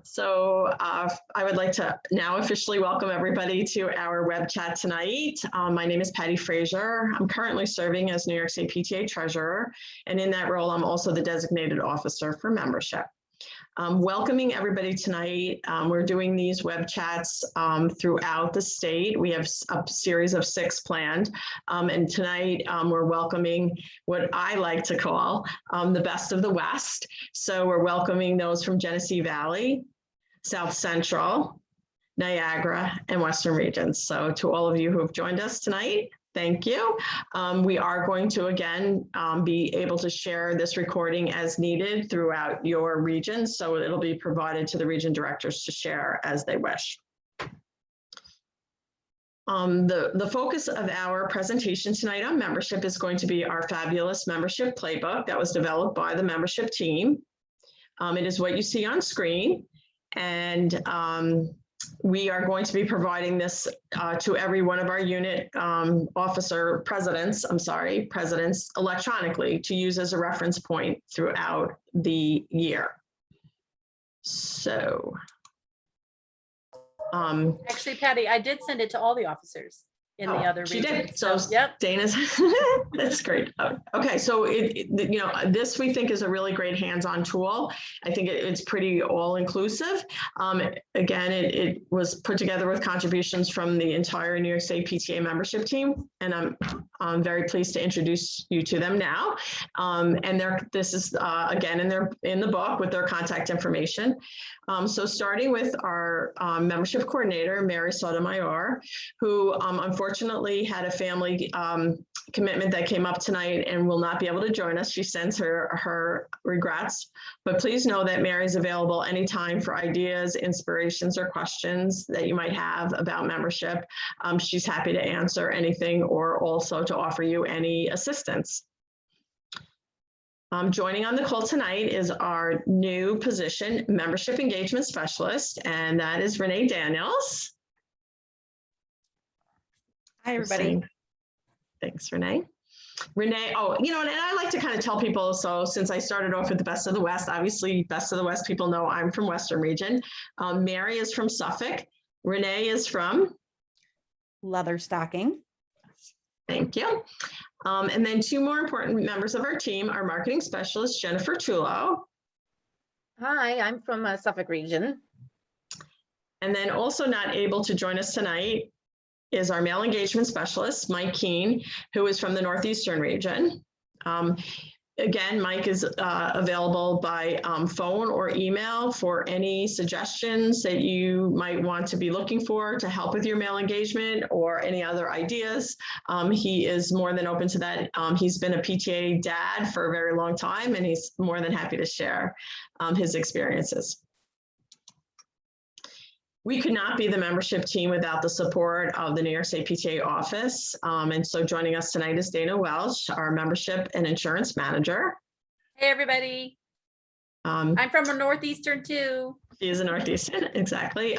So I would like to now officially welcome everybody to our web chat tonight. My name is Patty Frazier. I'm currently serving as New York State PTA Treasurer, and in that role, I'm also the designated officer for membership. Welcoming everybody tonight. We're doing these web chats throughout the state. We have a series of 6 planned. And tonight we're welcoming what I like to call the best of the West. So we're welcoming those from Genesee Valley, South Central, Niagara, and Western regions. So to all of you who have joined us tonight, thank you. We are going to, again, be able to share this recording as needed throughout your region. So it'll be provided to the region directors to share as they wish. The focus of our presentation tonight on membership is going to be our fabulous membership playbook that was developed by the membership team. It is what you see on screen. And we are going to be providing this to every one of our unit presidents electronically to use as a reference point throughout the year. So. Actually, Patty, I did send it to all the officers in the other region. She did. So yep. Dana's, that's great. Okay, so this we think is a really great hands-on tool. I think it's pretty all-inclusive. Again, it was put together with contributions from the entire New York State PTA membership team, and I'm very pleased to introduce you to them now. And this is again in the book with their contact information. So starting with our membership coordinator, Mary Sotomayor, who unfortunately had a family commitment that came up tonight and will not be able to join us. She sends her regrets, but please know that Mary's available anytime for ideas, inspirations, or questions that you might have about membership. She's happy to answer anything or also to offer you any assistance. Joining on the call tonight is our new position, Membership Engagement Specialist, and that is Renee Daniels. Hi, everybody. Thanks, Renee. Renee, and I like to kind of tell people, so since I started off with the Best of the West, obviously Best of the West people know I'm from Western region. Mary is from Suffolk. Renee is from? Leatherstocking. Thank you. And then 2 more important members of our team, our marketing specialist, Jennifer Tullo. Hi, I'm from Suffolk region. And then also not able to join us tonight is our mail engagement specialist, Mike Keene, who is from the Northeastern region. Again, Mike is available by phone or email for any suggestions that you might want to be looking for to help with your mail engagement or any other ideas. He is more than open to that. He's been a PTA dad for a very long time, and he's more than happy to share his experiences. We could not be the membership team without the support of the New York State PTA office. And so joining us tonight is Dana Welch, our membership and insurance manager. Hey, everybody. I'm from a Northeastern too. She is a Northeastern, exactly.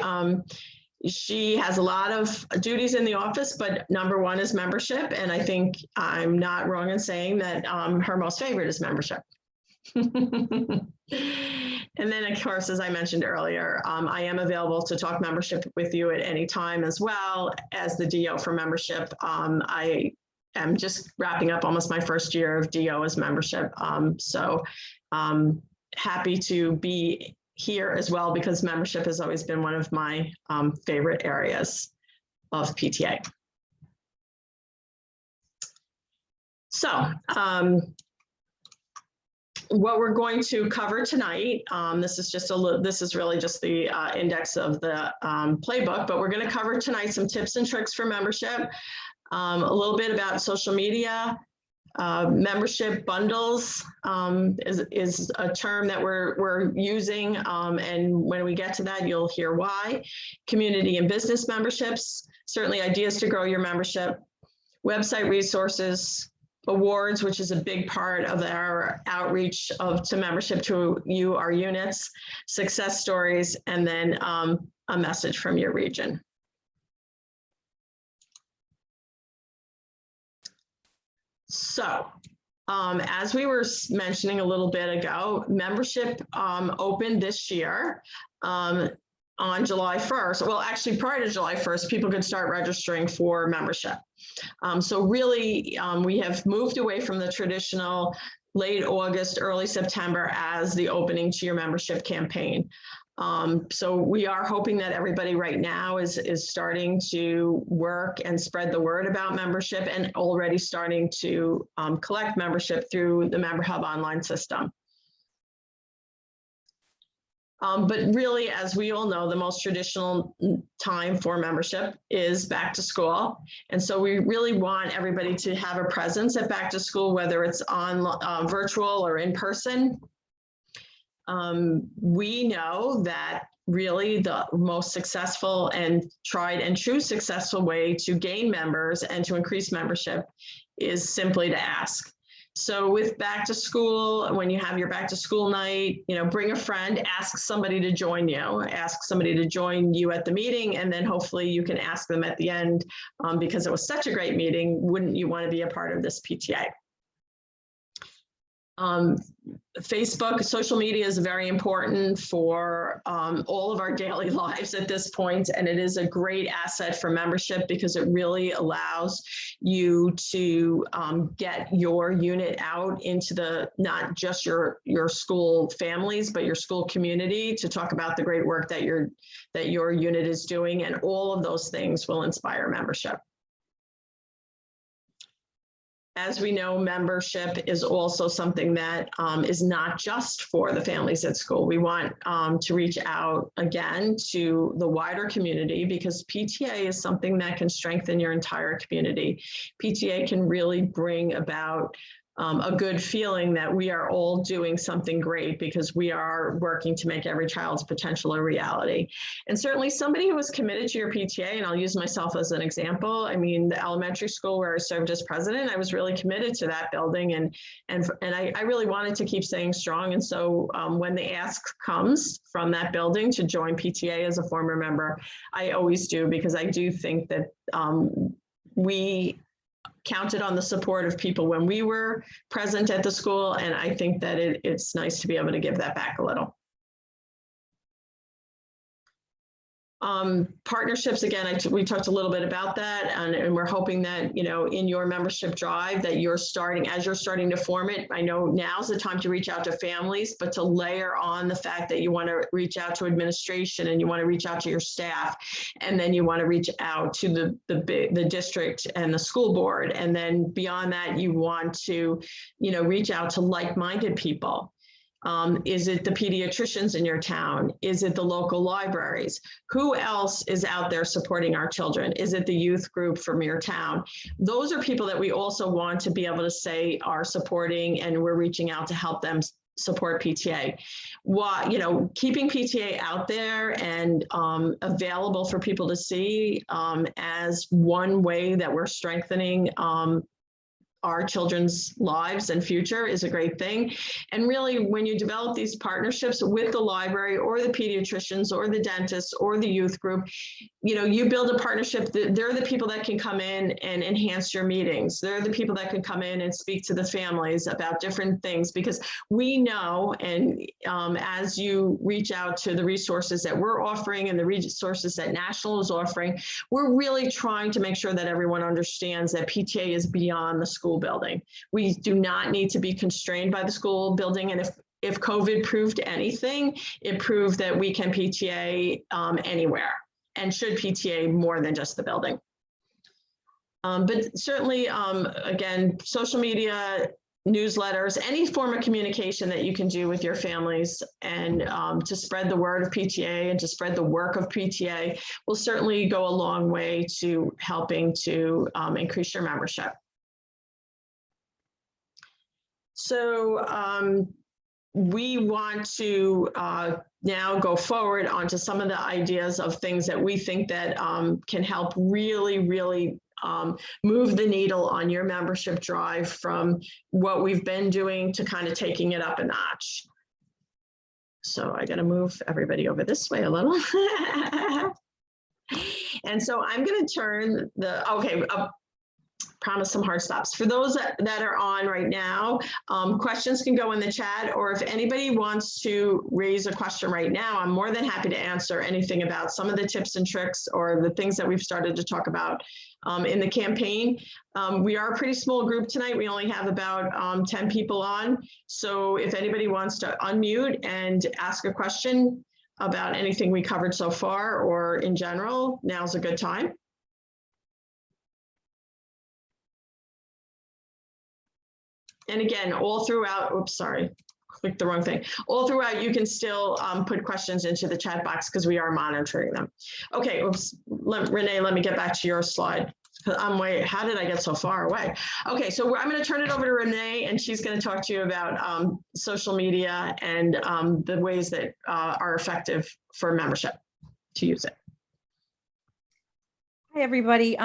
She has a lot of duties in the office, but number 1 is membership. And I think I'm not wrong in saying that her most favorite is membership. And then, of course, as I mentioned earlier, I am available to talk membership with you at any time, as well as the DO for membership. I am just wrapping up almost my first year of DO as membership. So happy to be here as well, because membership has always been one of my favorite areas of PTA. So, what we're going to cover tonight, this is really just the index of the playbook, but we're going to cover tonight some tips and tricks for membership, a little bit about social media, membership bundles is a term that we're using, and when we get to that, you'll hear why. Community and business memberships, certainly ideas to grow your membership, website resources, awards, which is a big part of our outreach to membership to you, our units, success stories, and then a message from your region. So As we were mentioning a little bit ago, membership opened this year on July 1st. Well, actually prior to July 1st, people could start registering for membership. So really, we have moved away from the traditional late August, early September as the opening to your membership campaign. So we are hoping that everybody right now is starting to work and spread the word about membership and already starting to collect membership through the Member Hub online system. But really, as we all know, the most traditional time for membership is back to school. And so we really want everybody to have a presence at back to school, whether it's on virtual or in person. We know that really the most successful and tried and true successful way to gain members and to increase membership is simply to ask. So with back to school, when you have your back to school night, bring a friend, ask somebody to join you, ask somebody to join you at the meeting, and then hopefully you can ask them at the end, because it was such a great meeting, wouldn't you want to be a part of this PTA? Facebook, social media is very important for all of our daily lives at this point, and it is a great asset for membership because it really allows you to get your unit out into the not just your school families, but your school community to talk about the great work that your unit is doing, and all of those things will inspire membership. As we know, membership is also something that is not just for the families at school. We want to reach out again to the wider community because PTA is something that can strengthen your entire community. PTA can really bring about a good feeling that we are all doing something great because we are working to make every child's potential a reality. And certainly somebody who is committed to your PTA, and I'll use myself as an example. I mean, the elementary school where I served as president, I was really committed to that building, and I really wanted to keep staying strong. And so when the ask comes from that building to join PTA as a former member, I always do, because I do think that we counted on the support of people when we were present at the school, and I think that it's nice to be able to give that back a little. Partnerships, again, we talked a little bit about that, and we're hoping that, in your membership drive that as you're starting to form it, I know now's the time to reach out to families, but to layer on the fact that you want to reach out to administration and you want to reach out to your staff, and then you want to reach out to the district and the school board. And then beyond that, you want to, reach out to like-minded people. Is it the pediatricians in your town? Is it the local libraries? Who else is out there supporting our children? Is it the youth group from your town? Those are people that we also want to be able to say are supporting, and we're reaching out to help them support PTA. Keeping PTA out there and available for people to see as one way that we're strengthening our children's lives and future is a great thing. And really, when you develop these partnerships with the library or the pediatricians or the dentists or the youth group, you build a partnership. They're the people that can come in and enhance your meetings. They're the people that can come in and speak to the families about different things, because we know, and as you reach out to the resources that we're offering and the resources that National is offering, we're really trying to make sure that everyone understands that PTA is beyond the school building. We do not need to be constrained by the school building. And if COVID proved anything, it proved that we can PTA anywhere, and should PTA more than just the building. But certainly, again, social media, newsletters, any form of communication that you can do with your families and to spread the word of PTA and to spread the work of PTA will certainly go a long way to helping to increase your membership. So we want to now go forward onto some of the ideas of things that we think that can help really move the needle on your membership drive from what we've been doing to kind of taking it up a notch. So I got to move everybody over this way a little. And so I'm going to turn promise some hard stops. For those that are on right now, questions can go in the chat, or if anybody wants to raise a question right now, I'm more than happy to answer anything about some of the tips and tricks or the things that we've started to talk about in the campaign. We are a pretty small group tonight. We only have about 10 people on. So if anybody wants to unmute and ask a question about anything we covered so far or in general, now's a good time. And again, all throughout, oops, sorry, clicked the wrong thing. All throughout, you can still put questions into the chat box because we are monitoring them. Okay, oops, Renee, let me get back to your slide. How did I get so far away? Okay, so I'm going to turn it over to Renee, and she's going to talk to you about social media and the ways that are effective for membership to use it. Hi, everybody.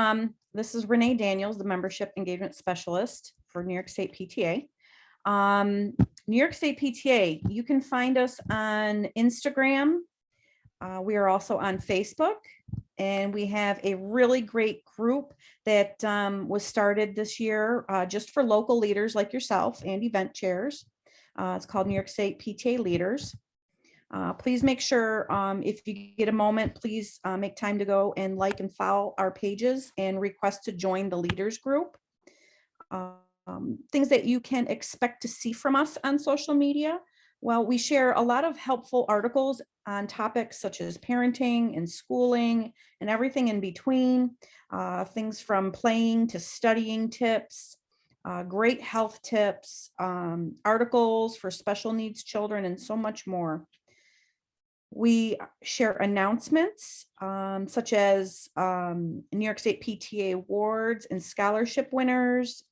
This is Renee Daniels, the Membership Engagement Specialist for New York State PTA. New York State PTA, you can find us on Instagram. We are also on Facebook, and we have a really great group that was started this year just for local leaders like yourself and event chairs. It's called New York State PTA Leaders. Please make sure if you get a moment, please make time to go and like and follow our pages and request to join the leaders group. Things that you can expect to see from us on social media. Well, we share a lot of helpful articles on topics such as parenting and schooling and everything in between, things from playing to studying tips, great health tips, articles for special needs children, and so much more. We share announcements such as New York State PTA awards and scholarship winners.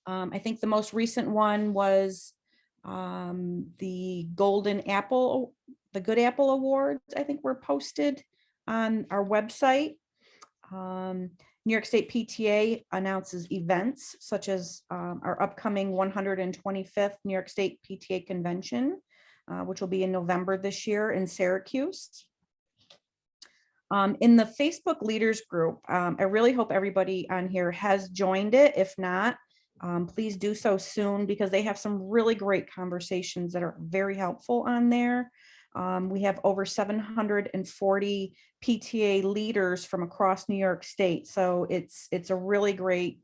I think the most recent one was the Golden Apple, the Good Apple Awards, I think were posted on our website. New York State PTA announces events such as our upcoming 125th New York State PTA Convention, which will be in November this year in Syracuse. In the Facebook Leaders Group, I really hope everybody on here has joined it. If not, please do so soon, because they have some really great conversations that are very helpful on there. We have over 740 PTA leaders from across New York State. So it's a really great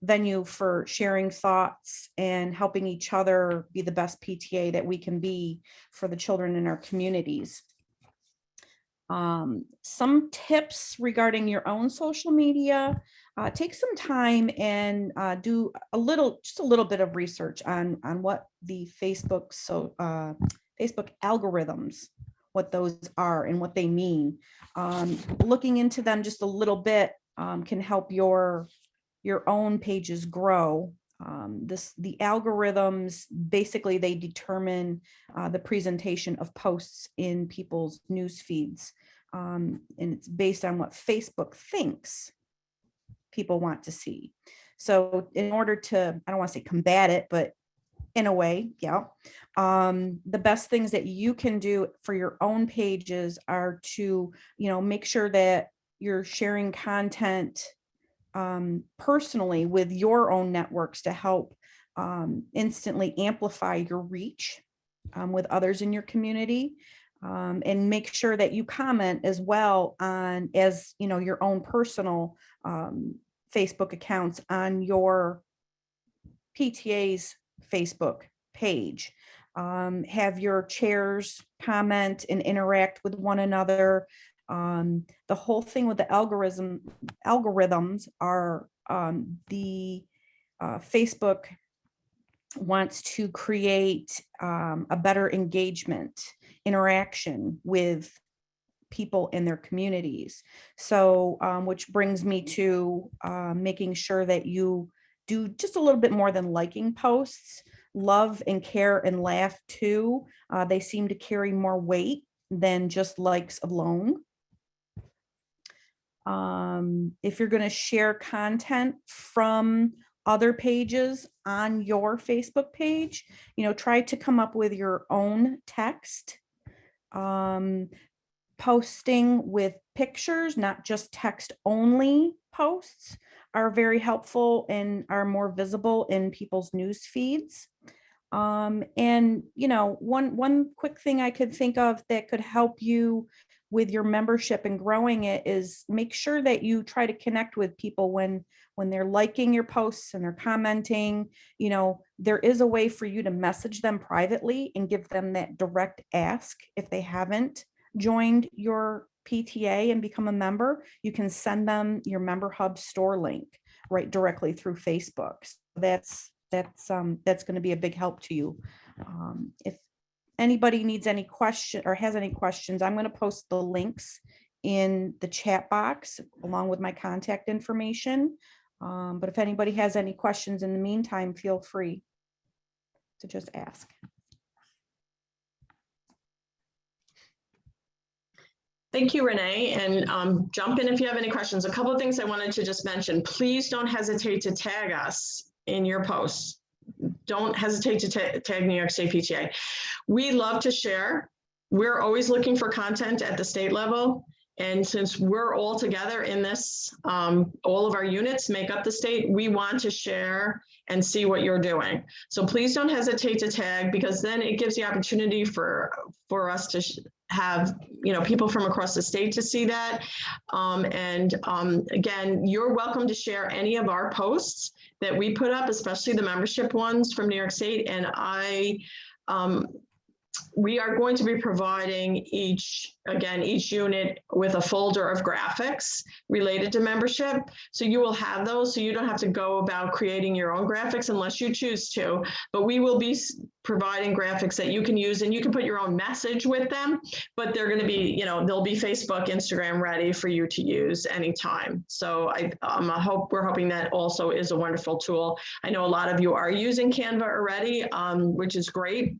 venue for sharing thoughts and helping each other be the best PTA that we can be for the children in our communities. Some tips regarding your own social media. Take some time and do just a little bit of research on what the Facebook algorithms, what those are and what they mean. Looking into them just a little bit can help your own pages grow. The algorithms, basically they determine the presentation of posts in people's news feeds. And it's based on what Facebook thinks people want to see. So in order to, I don't want to say combat it, but in a way, yeah. The best things that you can do for your own pages are to, make sure that you're sharing content personally with your own networks to help instantly amplify your reach with others in your community, and make sure that you comment as well on, as your own personal Facebook accounts on your PTA's Facebook page. Have your chairs comment and interact with one another. The whole thing with the algorithms are the Facebook wants to create a better engagement, interaction with people in their communities. So, which brings me to making sure that you do just a little bit more than liking posts. Love and care and laugh too. They seem to carry more weight than just likes alone. If you're going to share content from other pages on your Facebook page, try to come up with your own text. Posting with pictures, not just text only posts, are very helpful and are more visible in people's news feeds. And one quick thing I could think of that could help you with your membership and growing it is make sure that you try to connect with people when they're liking your posts and they're commenting. There is a way for you to message them privately and give them that direct ask. If they haven't joined your PTA and become a member, you can send them your Member Hub store link right directly through Facebook. So that's going to be a big help to you. If anybody needs any question or has any questions, I'm going to post the links in the chat box along with my contact information. But if anybody has any questions in the meantime, feel free to just ask. Thank you, Renee. And jump in if you have any questions. A couple of things I wanted to just mention. Please don't hesitate to tag us in your posts. Don't hesitate to tag New York State PTA. We love to share. We're always looking for content at the state level. And since we're all together in this, all of our units make up the state, we want to share and see what you're doing. So please don't hesitate to tag, because then it gives the opportunity for us to have people from across the state to see that. Again, you're welcome to share any of our posts that we put up, especially the membership ones from New York State. And we are going to be providing each unit with a folder of graphics related to membership. So you will have those, so you don't have to go about creating your own graphics unless you choose to, but we will be providing graphics that you can use, and you can put your own message with them, but they're going to be, they'll be Facebook, Instagram ready for you to use anytime. So we're hoping that also is a wonderful tool. I know a lot of you are using Canva already, which is great.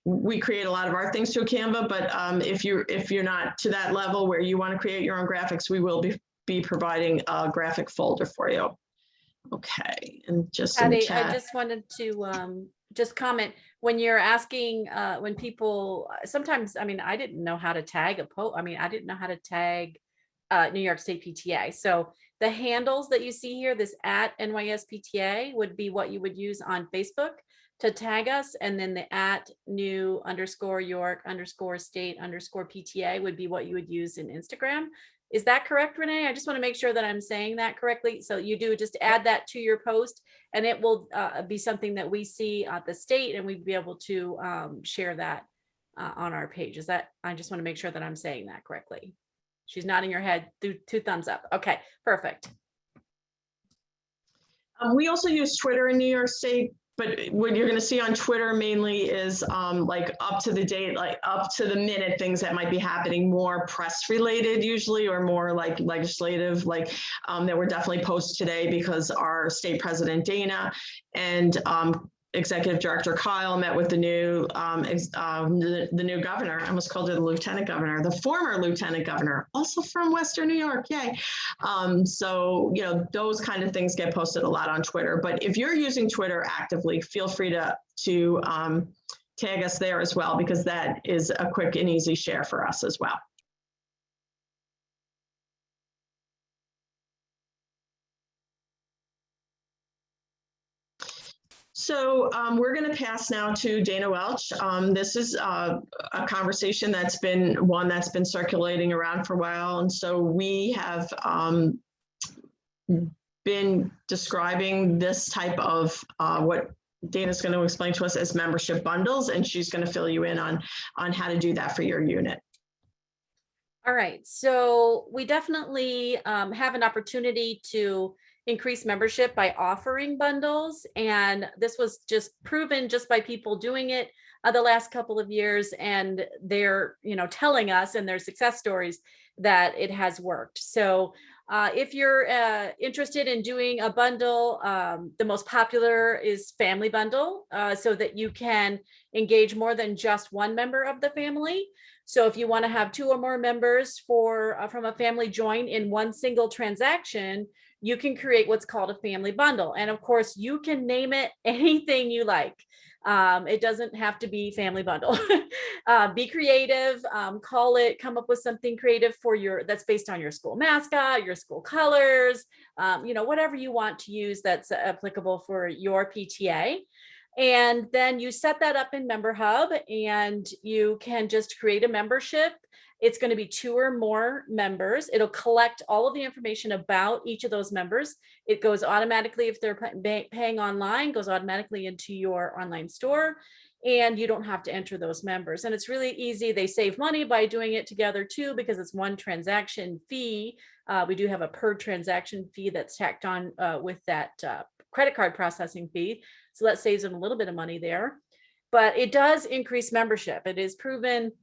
We create a lot of our things through Canva, but if you're not to that level where you want to create your own graphics, we will be providing a graphic folder for you. Okay, and just in the Patty, chat. I just wanted to just comment when you're asking when people sometimes, I didn't know how to tag a post. I didn't know how to tag New York State PTA. So the handles that you see here, this @ NYSPTA, would be what you would use on Facebook to tag us, and then the @new_York_state_PTA would be what you would use in Instagram. Is that correct, Renee? I just want to make sure that I'm saying that correctly. So you do just add that to your post, and it will be something that we see at the state, and we'd be able to share that on our page. Is that? I just want to make sure that I'm saying that correctly. She's nodding her head, two thumbs up. Okay, perfect. We also use Twitter in New York State. But what you're going to see on Twitter mainly is like up to the date, like up to the minute things that might be happening, more press related usually, or more like legislative, like that were definitely posted today because our state president Dana and Executive Director Kyle met with the new governor. I almost called her the lieutenant governor, the former lieutenant governor, also from Western New York. Yay. So, those kind of things get posted a lot on Twitter. But if you're using Twitter actively, feel free to tag us there as well, because that is a quick and easy share for us as well. So we're going to pass now to Dana Welch. This is a conversation that's been circulating around for a while. And so we have been describing this type of what Dana's going to explain to us as membership bundles, and she's going to fill you in on how to do that for your unit. All right, so we definitely have an opportunity to increase membership by offering bundles, and this was just proven just by people doing it the last couple of years, and they're telling us in their success stories that it has worked. So if you're interested in doing a bundle, the most popular is family bundle, so that you can engage more than just one member of the family. So if you want to have 2 or more members from a family join in one single transaction, you can create what's called a family bundle. And of course, you can name it anything you like. It doesn't have to be family bundle. Be creative, come up with something creative for that's based on your school mascot, your school colors, whatever you want to use that's applicable for your PTA. And then you set that up in Member Hub and you can just create a membership. It's going to be 2 or more members. It'll collect all of the information about each of those members. It goes automatically, if they're paying online, goes automatically into your online store, and you don't have to enter those members. And it's really easy. They save money by doing it together too, because it's one transaction fee. We do have a per transaction fee that's tacked on with that credit card processing fee. So that saves them a little bit of money there. But it does increase membership. It is proven.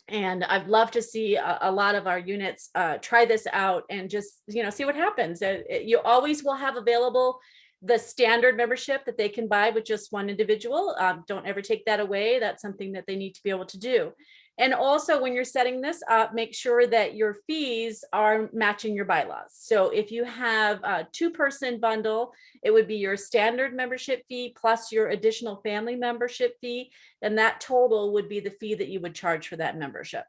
And I'd love to see a lot of our units try this out and just, see what happens. You always will have available the standard membership that they can buy with just one individual. Don't ever take that away. That's something that they need to be able to do. And also, when you're setting this up, make sure that your fees are matching your bylaws. So if you have a 2-person bundle, it would be your standard membership fee plus your additional family membership fee. And that total would be the fee that you would charge for that membership.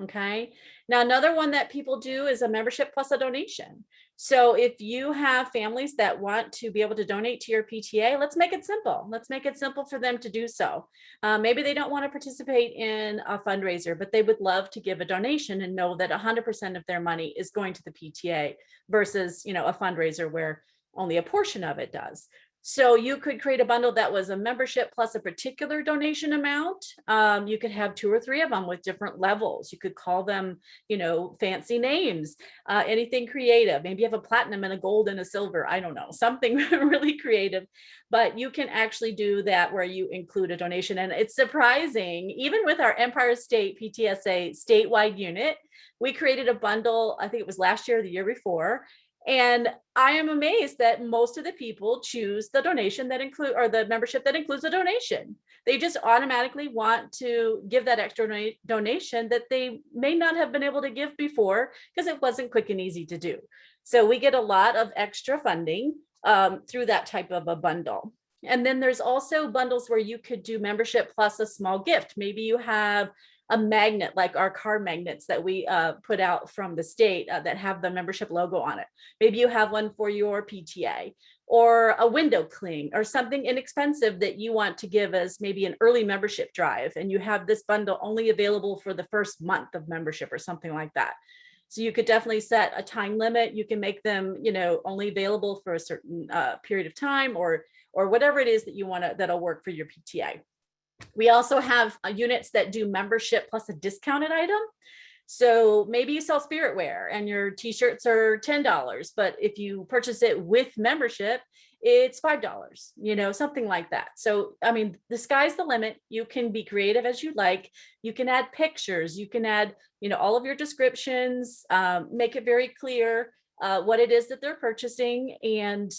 Okay. Now, another one that people do is a membership plus a donation. So if you have families that want to be able to donate to your PTA, let's make it simple. Let's make it simple for them to do so. Maybe they don't want to participate in a fundraiser, but they would love to give a donation and know that 100% of their money is going to the PTA versus, a fundraiser where only a portion of it does. So you could create a bundle that was a membership plus a particular donation amount. You could have 2 or 3 of them with different levels. You could call them, fancy names, anything creative. Maybe you have a platinum and a gold and a silver. I don't know, something really creative. But you can actually do that where you include a donation. And it's surprising, even with our Empire State PTSA statewide unit, we created a bundle, I think it was last year or the year before. And I am amazed that most of the people choose the donation that or the membership that includes a donation. They just automatically want to give that extra donation that they may not have been able to give before because it wasn't quick and easy to do. So we get a lot of extra funding through that type of a bundle. And then there's also bundles where you could do membership plus a small gift. Maybe you have a magnet, like our car magnets that we put out from the state that have the membership logo on it. Maybe you have one for your PTA, or a window cling, or something inexpensive that you want to give as maybe an early membership drive. And you have this bundle only available for the first month of membership or something like that. So you could definitely set a time limit. You can make them, only available for a certain period of time, or whatever it is that you want to, that'll work for your PTA. We also have units that do membership plus a discounted item. So maybe you sell spiritware and your t-shirts are $10, but if you purchase it with membership, it's $5, something like that. So, I mean, the sky's the limit. You can be creative as you like. You can add pictures. You can add, all of your descriptions, make it very clear what it is that they're purchasing, and,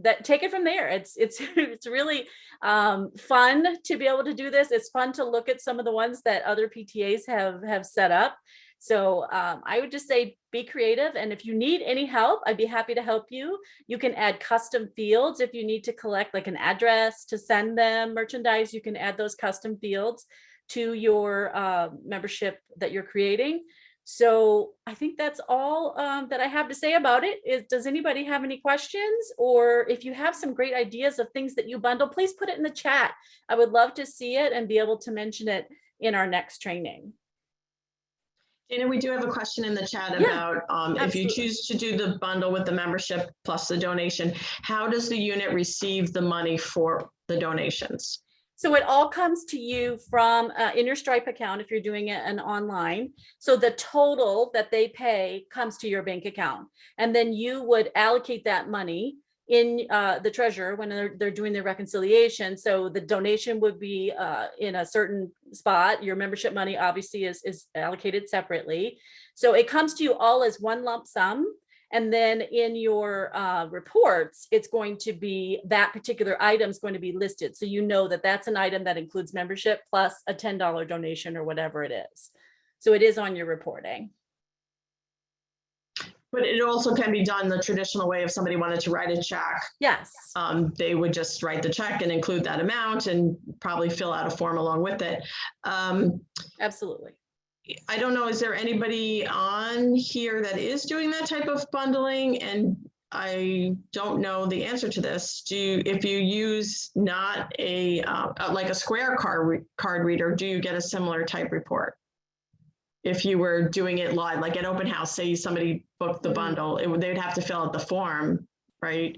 that take it from there. It's really fun to be able to do this. It's fun to look at some of the ones that other PTAs have set up. So I would just say be creative. And if you need any help, I'd be happy to help you. You can add custom fields if you need to collect like an address to send them merchandise. You can add those custom fields to your membership that you're creating. So I think that's all that I have to say about it. Does anybody have any questions? Or if you have some great ideas of things that you bundle, please put it in the chat. I would love to see it and be able to mention it in our next training. Dana, we do have a question in the chat Yeah, about if you choose to do the bundle with the membership plus the donation, how does the unit receive the money for the donations? So it all comes to you from in your Stripe account if you're doing it online. So the total that they pay comes to your bank account, and then you would allocate that money in the treasurer when they're doing their reconciliation. So the donation would be in a certain spot. Your membership money obviously is allocated separately. So it comes to you all as one lump sum. And then in your reports, it's going to be that particular item is going to be listed. So you know that that's an item that includes membership plus a $10 donation or whatever it is. So it is on your reporting. But it also can be done the traditional way if somebody wanted to write a check. Yes. They would just write the check and include that amount and probably fill out a form along with it. Absolutely. I don't know, is there anybody on here that is doing that type of bundling? And I don't know the answer to this. If you use not a like a Square card reader, do you get a similar type report? If you were doing it live, like at open house, say somebody booked the bundle, they'd have to fill out the form, right?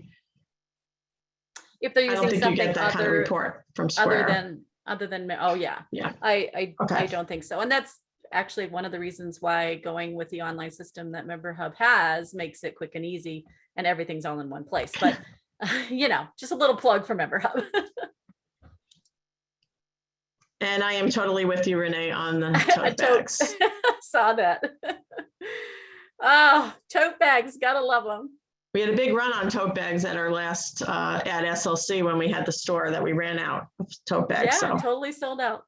If they're I don't using think you get something that kind of other, report from Square. other than, oh yeah. Yeah. I Okay. don't think so. And that's actually one of the reasons why going with the online system that Member Hub has makes it quick and easy and everything's all in one place. But just a little plug for Member Hub. And I am totally with you, Renee, on the tote bags. Saw that. Oh, tote bags, gotta love them. We had a big run on tote bags at our last at SLC when we had the store that we ran out of tote bags. Yeah, So totally sold out.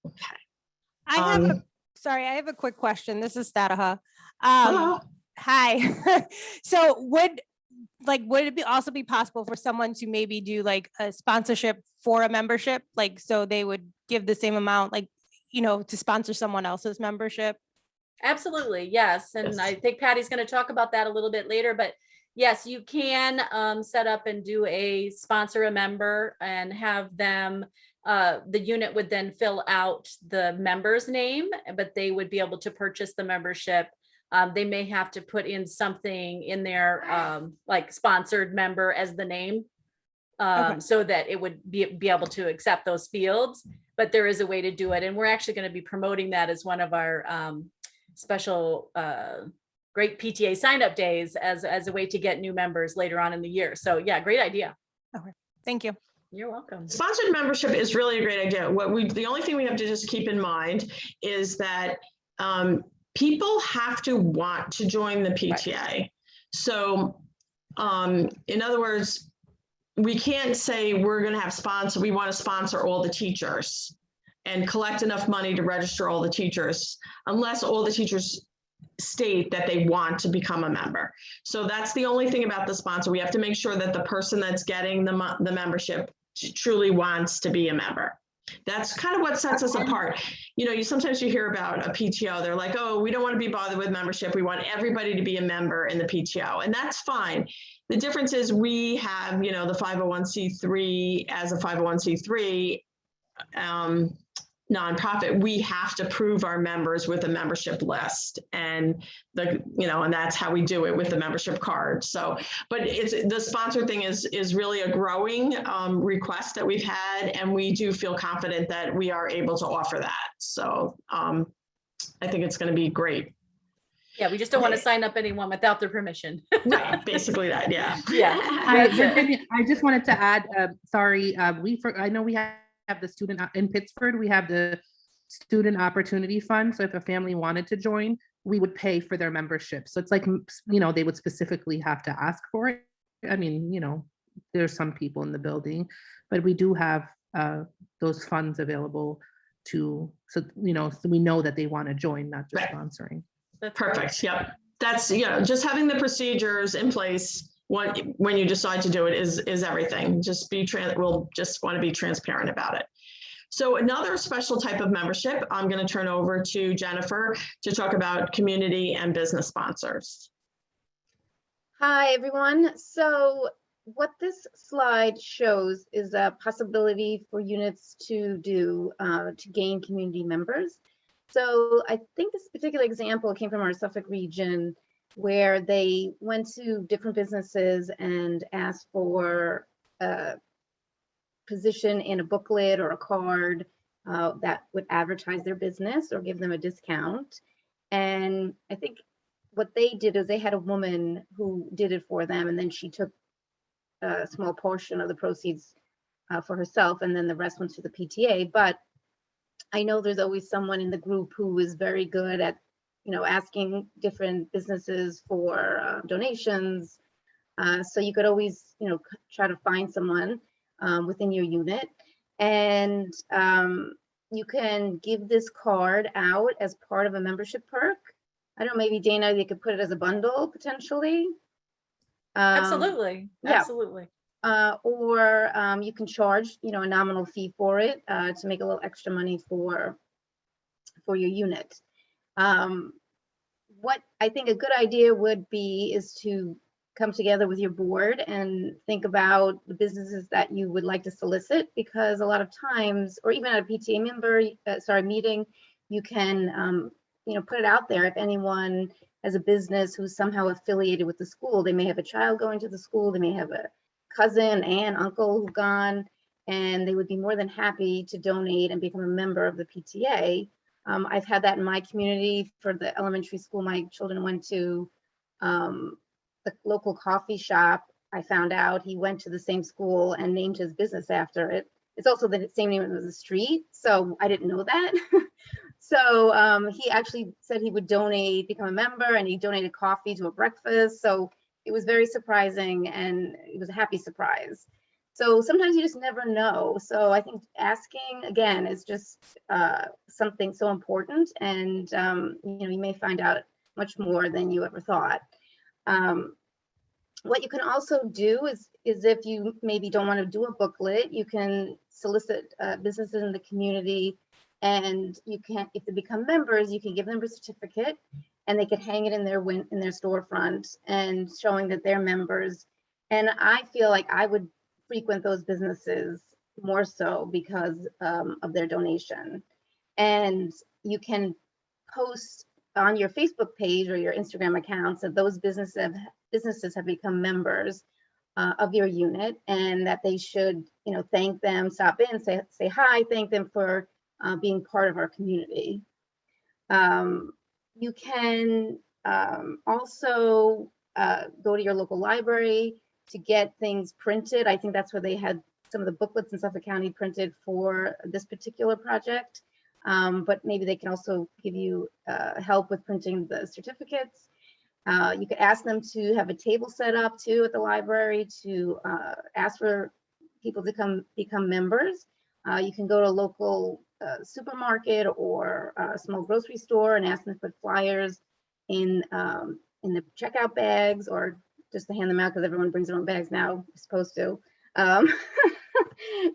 okay. I have a quick question. This is Stadaha. Hello. Hi. So would it also be possible for someone to maybe do like a sponsorship for a membership? Like, so they would give the same amount, like, to sponsor someone else's membership? Absolutely, yes. And Yes. I think Patty's going to talk about that a little bit later, but yes, you can set up and do a sponsor a member and have them, the unit would then fill out the member's name, but they would be able to purchase the membership. They may have to put in something in there, like sponsored member as the name, so that it would be able to accept those fields. But there is a way to do it. And we're actually going to be promoting that as one of our special great PTA sign up days as a way to get new members later on in the year. So yeah, great idea. Okay, thank you. You're welcome. Sponsored membership is really a great idea. The only thing we have to just keep in mind is that people have to want to join the PTA. Right. So in other words, we can't say we're going to have we want to sponsor all the teachers and collect enough money to register all the teachers unless all the teachers state that they want to become a member. So that's the only thing about the sponsor. We have to make sure that the person that's getting the membership truly wants to be a member. That's kind of what sets us apart. Sometimes you hear about a PTO. They're like, oh, we don't want to be bothered with membership. We want everybody to be a member in the PTO. And that's fine. The difference is we have, the 501c3 as a 501c3 nonprofit. We have to prove our members with a membership list, and and that's how we do it with the membership card. So, but the sponsor thing is really a growing request that we've had, and we do feel confident that we are able to offer that. So I think it's going to be great. Yeah, we just don't want to sign up anyone without their permission. Right, basically that, yeah. Yeah. Hi, Virginia, I just wanted to add, I know we have the student in Pittsburgh, we have the Student Opportunity Fund. So if a family wanted to join, we would pay for their membership. So it's like, they would specifically have to ask for it. I mean, there's some people in the building, but we do have those funds available so we know that they want to join, not just sponsoring. That's perfect. Yep. That's, just having the procedures in place when you decide to do it is everything. We'll just want to be transparent about it. So another special type of membership, I'm going to turn over to Jennifer to talk about community and business sponsors. Hi, everyone. So what this slide shows is a possibility for units to do to gain community members. So I think this particular example came from our Suffolk region, where they went to different businesses and asked for a position in a booklet or a card that would advertise their business or give them a discount. And I think what they did is they had a woman who did it for them, and then she took a small portion of the proceeds for herself, and then the rest went to the PTA. But I know there's always someone in the group who is very good at, asking different businesses for donations. So you could always, try to find someone within your unit, and you can give this card out as part of a membership perk. I don't know, maybe Dana, you could put it as a bundle potentially. Absolutely, yeah. absolutely. Or you can charge, a nominal fee for it to make a little extra money for your unit. What I think a good idea would be is to come together with your board and think about the businesses that you would like to solicit, because a lot of times, or even at a PTA meeting, you can, put it out there. If anyone has a business who's somehow affiliated with the school, they may have a child going to the school, they may have a cousin, aunt, uncle who've gone, and they would be more than happy to donate and become a member of the PTA. I've had that in my community for the elementary school my children went to. The local coffee shop, I found out he went to the same school and named his business after it. It's also the same name as the street, so I didn't know that. So he actually said he would donate, become a member, and he donated coffee to a breakfast. So it was very surprising, and it was a happy surprise. So sometimes you just never know. So I think asking again is just something so important, and you may find out much more than you ever thought. What you can also do is if you maybe don't want to do a booklet, you can solicit businesses in the community, and you can, if they become members, you can give them a certificate, and they could hang it in their storefront and showing that they're members. And I feel like I would frequent those businesses more so because of their donation. And you can post on your Facebook page or your Instagram accounts that those businesses have become members of your unit, and that they should, thank them, stop in, say hi, thank them for being part of our community. You can also go to your local library to get things printed. I think that's where they had some of the booklets in Suffolk County printed for this particular project. But maybe they can also give you help with printing the certificates. You could ask them to have a table set up too at the library to ask for people to become members. You can go to a local supermarket or a small grocery store and ask them to put flyers in the checkout bags, or just to hand them out, because everyone brings their own bags now, supposed to.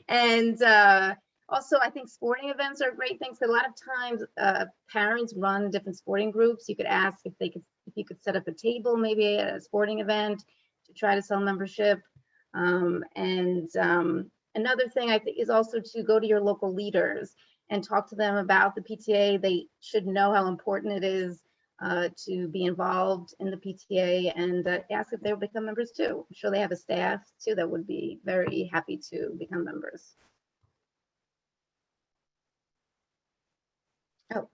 And also, I think sporting events are great things. A lot of times, parents run different sporting groups. You could ask if you could set up a table maybe at a sporting event to try to sell membership. Another thing I think is also to go to your local leaders and talk to them about the PTA. They should know how important it is to be involved in the PTA, and ask if they'll become members too. I'm sure they have a staff too that would be very happy to become members. Oh,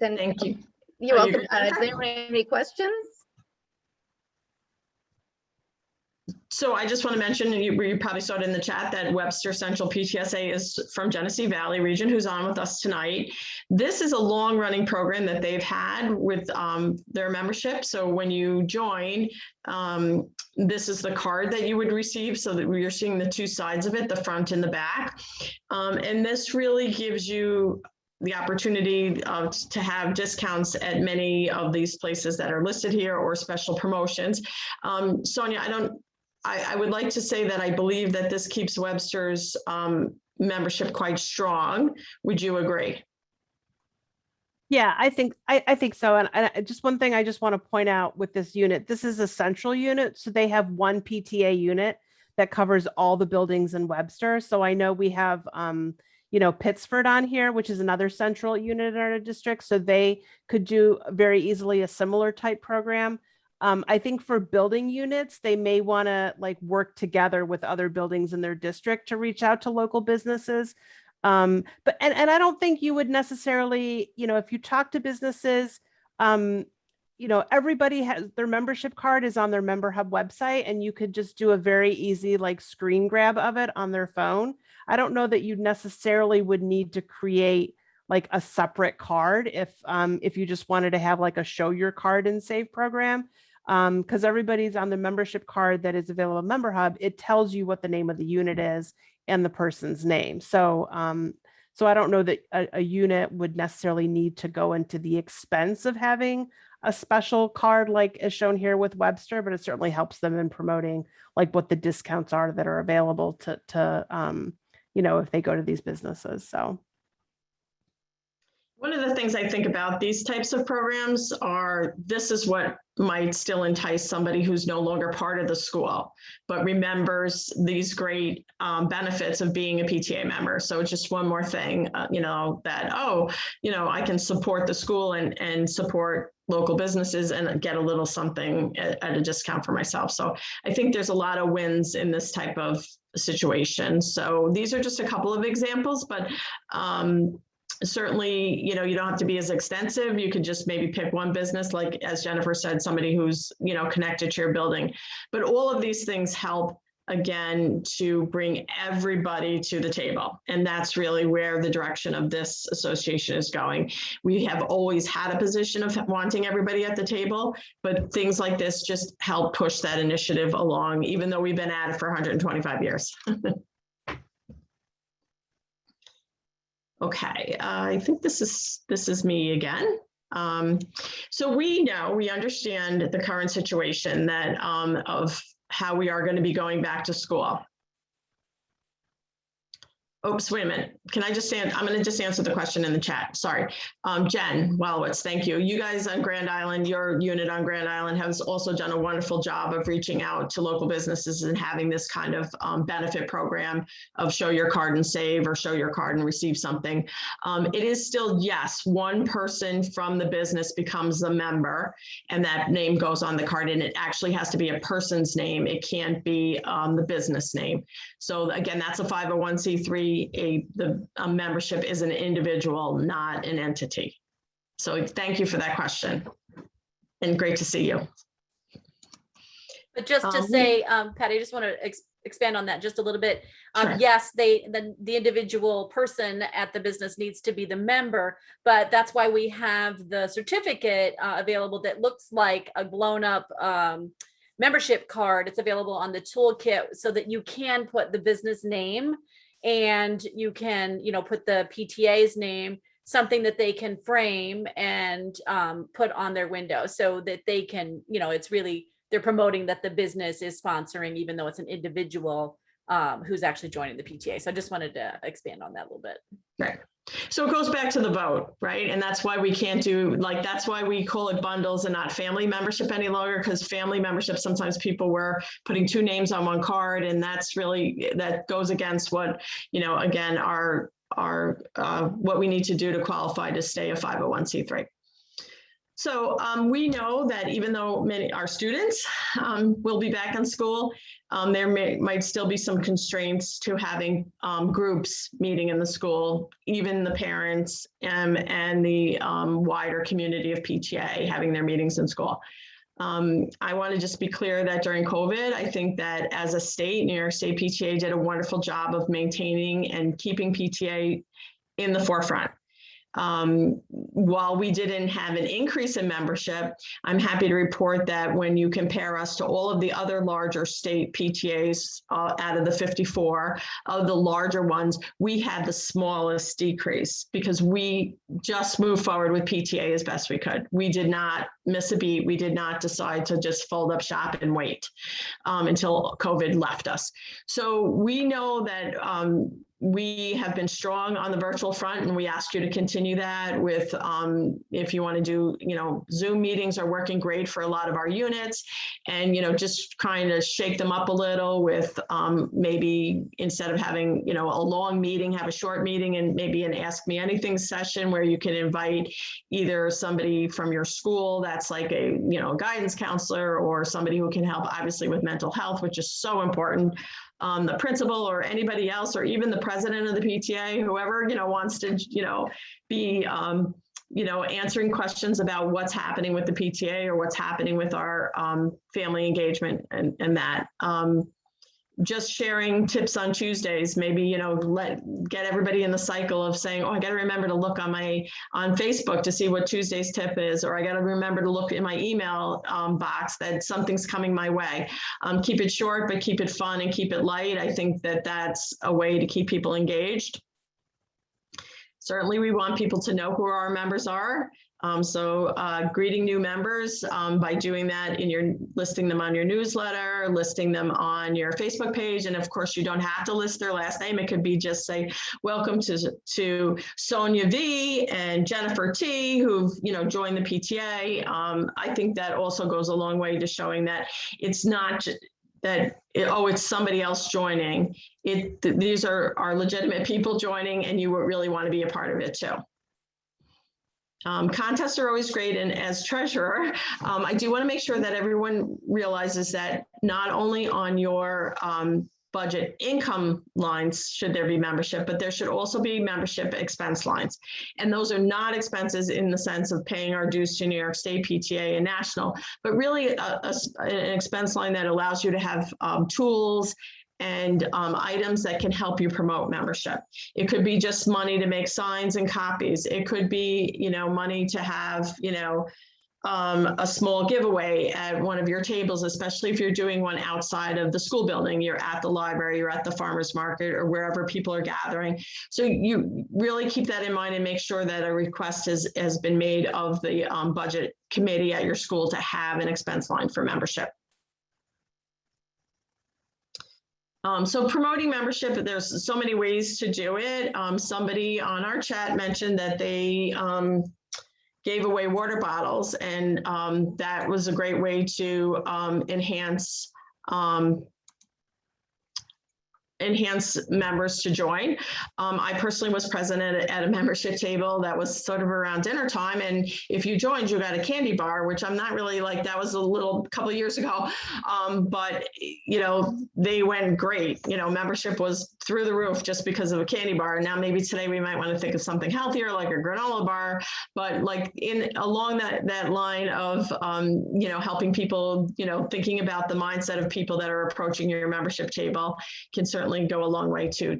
then Thank you. You're Are you- welcome. Does anyone have any questions? So I just want to mention, you probably saw it in the chat, that Webster Central PTSA is from Genesee Valley region, who's on with us tonight. This is a long running program that they've had with their membership. So when you join, this is the card that you would receive, so that you're seeing the two sides of it, the front and the back. And this really gives you the opportunity to have discounts at many of these places that are listed here, or special promotions. Sonia, I would like to say that I believe that this keeps Webster's membership quite strong. Would you agree? Yeah, I think so. And just one thing I just want to point out with this unit, this is a central unit. So they have one PTA unit that covers all the buildings in Webster. So I know we have, Pittsford on here, which is another central unit in our district. So they could do very easily a similar type program. I think for building units, they may want to work together with other buildings in their district to reach out to local businesses. But I don't think you would necessarily, if you talk to businesses, everybody has their membership card is on their Member Hub website, and you could just do a very easy screen grab of it on their phone. I don't know that you necessarily would need to create a separate card if you just wanted to have a show your card and save program. Because everybody's on the membership card that is available at Member Hub, it tells you what the name of the unit is and the person's name. So I don't know that a unit would necessarily need to go into the expense of having a special card like is shown here with Webster, but it certainly helps them in promoting like what the discounts are that are available to if they go to these businesses. So. One of the things I think about these types of programs are, this is what might still entice somebody who's no longer part of the school, but remembers these great benefits of being a PTA member. So it's just one more thing, that, I can support the school and support local businesses and get a little something at a discount for myself. So I think there's a lot of wins in this type of situation. So these are just a couple of examples, but certainly, you don't have to be as extensive. You could just maybe pick one business, like as Jennifer said, somebody who's, connected to your building. But all of these things help, again, to bring everybody to the table. And that's really where the direction of this association is going. We have always had a position of wanting everybody at the table, but things like this just help push that initiative along, even though we've been at it for 125 years. Okay, I think this is me again. So we understand the current situation that of how we are going to be going back to school. Oops, wait a minute. Can I just I'm going to just answer the question in the chat. Sorry. Jen Wallowitz, thank you. You guys on Grand Island, your unit on Grand Island has also done a wonderful job of reaching out to local businesses and having this kind of benefit program of show your card and save, or show your card and receive something. It is still, yes, one person from the business becomes a member and that name goes on the card, and it actually has to be a person's name. It can't be the business name. So again, that's a 501c3. The membership is an individual, not an entity. So thank you for that question, and great to see you. But just to say, Patty, I just want to expand on that just a little bit. Sure. Yes, the individual person at the business needs to be the member, but that's why we have the certificate available that looks like a blown up membership card. It's available on the toolkit so that you can put the business name, and you can, put the PTA's name, something that they can frame and put on their window so that they can, it's really, they're promoting that the business is sponsoring, even though it's an individual who's actually joining the PTA. So I just wanted to expand on that a little bit. Right. So it goes back to the vote, right? And that's why we can't do, that's why we call it bundles and not family membership any longer, because family membership, sometimes people were putting two names on one card, and that's really, that goes against what, again, our what we need to do to qualify to stay a 501c3. So we know that even though many our students will be back in school, there might still be some constraints to having groups meeting in the school, even the parents and the wider community of PTA having their meetings in school. I want to just be clear that during COVID, I think that as a state, New York State PTA did a wonderful job of maintaining and keeping PTA in the forefront. While we didn't have an increase in membership, I'm happy to report that when you compare us to all of the other larger state PTAs out of the 54 of the larger ones, we had the smallest decrease because we just moved forward with PTA as best we could. We did not miss a beat. We did not decide to just fold up shop and wait until COVID left us. So we know that we have been strong on the virtual front, and we ask you to continue that with, if you want to do, Zoom meetings are working great for a lot of our units, and, just kind of shake them up a little with maybe instead of having, a long meeting, have a short meeting and maybe an Ask Me Anything session where you can invite either somebody from your school that's like a, guidance counselor, or somebody who can help obviously with mental health, which is so important. The principal or anybody else, or even the president of the PTA, whoever, wants to, be, answering questions about what's happening with the PTA or what's happening with our family engagement and that. Just sharing tips on Tuesdays, maybe, get everybody in the cycle of saying, oh, I got to remember to look on Facebook to see what Tuesday's tip is, or I got to remember to look in my email box that something's coming my way. Keep it short, but keep it fun and keep it light. I think that that's a way to keep people engaged. Certainly, we want people to know who our members are. So greeting new members by doing that listing them on your newsletter, listing them on your Facebook page. And of course, you don't have to list their last name. It could be just say, welcome to Sonia V and Jennifer T, who've, joined the PTA. I think that also goes a long way to showing that it's not it's somebody else joining. These are legitimate people joining, and you really want to be a part of it too. Contests are always great, and as treasurer, I do want to make sure that everyone realizes that not only on your budget income lines should there be membership, but there should also be membership expense lines. And those are not expenses in the sense of paying our dues to New York State, PTA, and national, but really an expense line that allows you to have tools and items that can help you promote membership. It could be just money to make signs and copies. It could be, money to have, a small giveaway at one of your tables, especially if you're doing one outside of the school building. You're at the library, you're at the farmer's market, or wherever people are gathering. So you really keep that in mind and make sure that a request has been made of the budget committee at your school to have an expense line for membership. So promoting membership, there's so many ways to do it. Somebody on our chat mentioned that they gave away water bottles, and that was a great way to enhance members to join. I personally was present at a membership table that was sort of around dinner time. And if you joined, you got a candy bar, which I'm not really like, that was a couple of years ago. But, they went great. Membership was through the roof just because of a candy bar. Now, maybe today we might want to think of something healthier, like a granola bar, but like along that line of, helping people, thinking about the mindset of people that are approaching your membership table can certainly go a long way to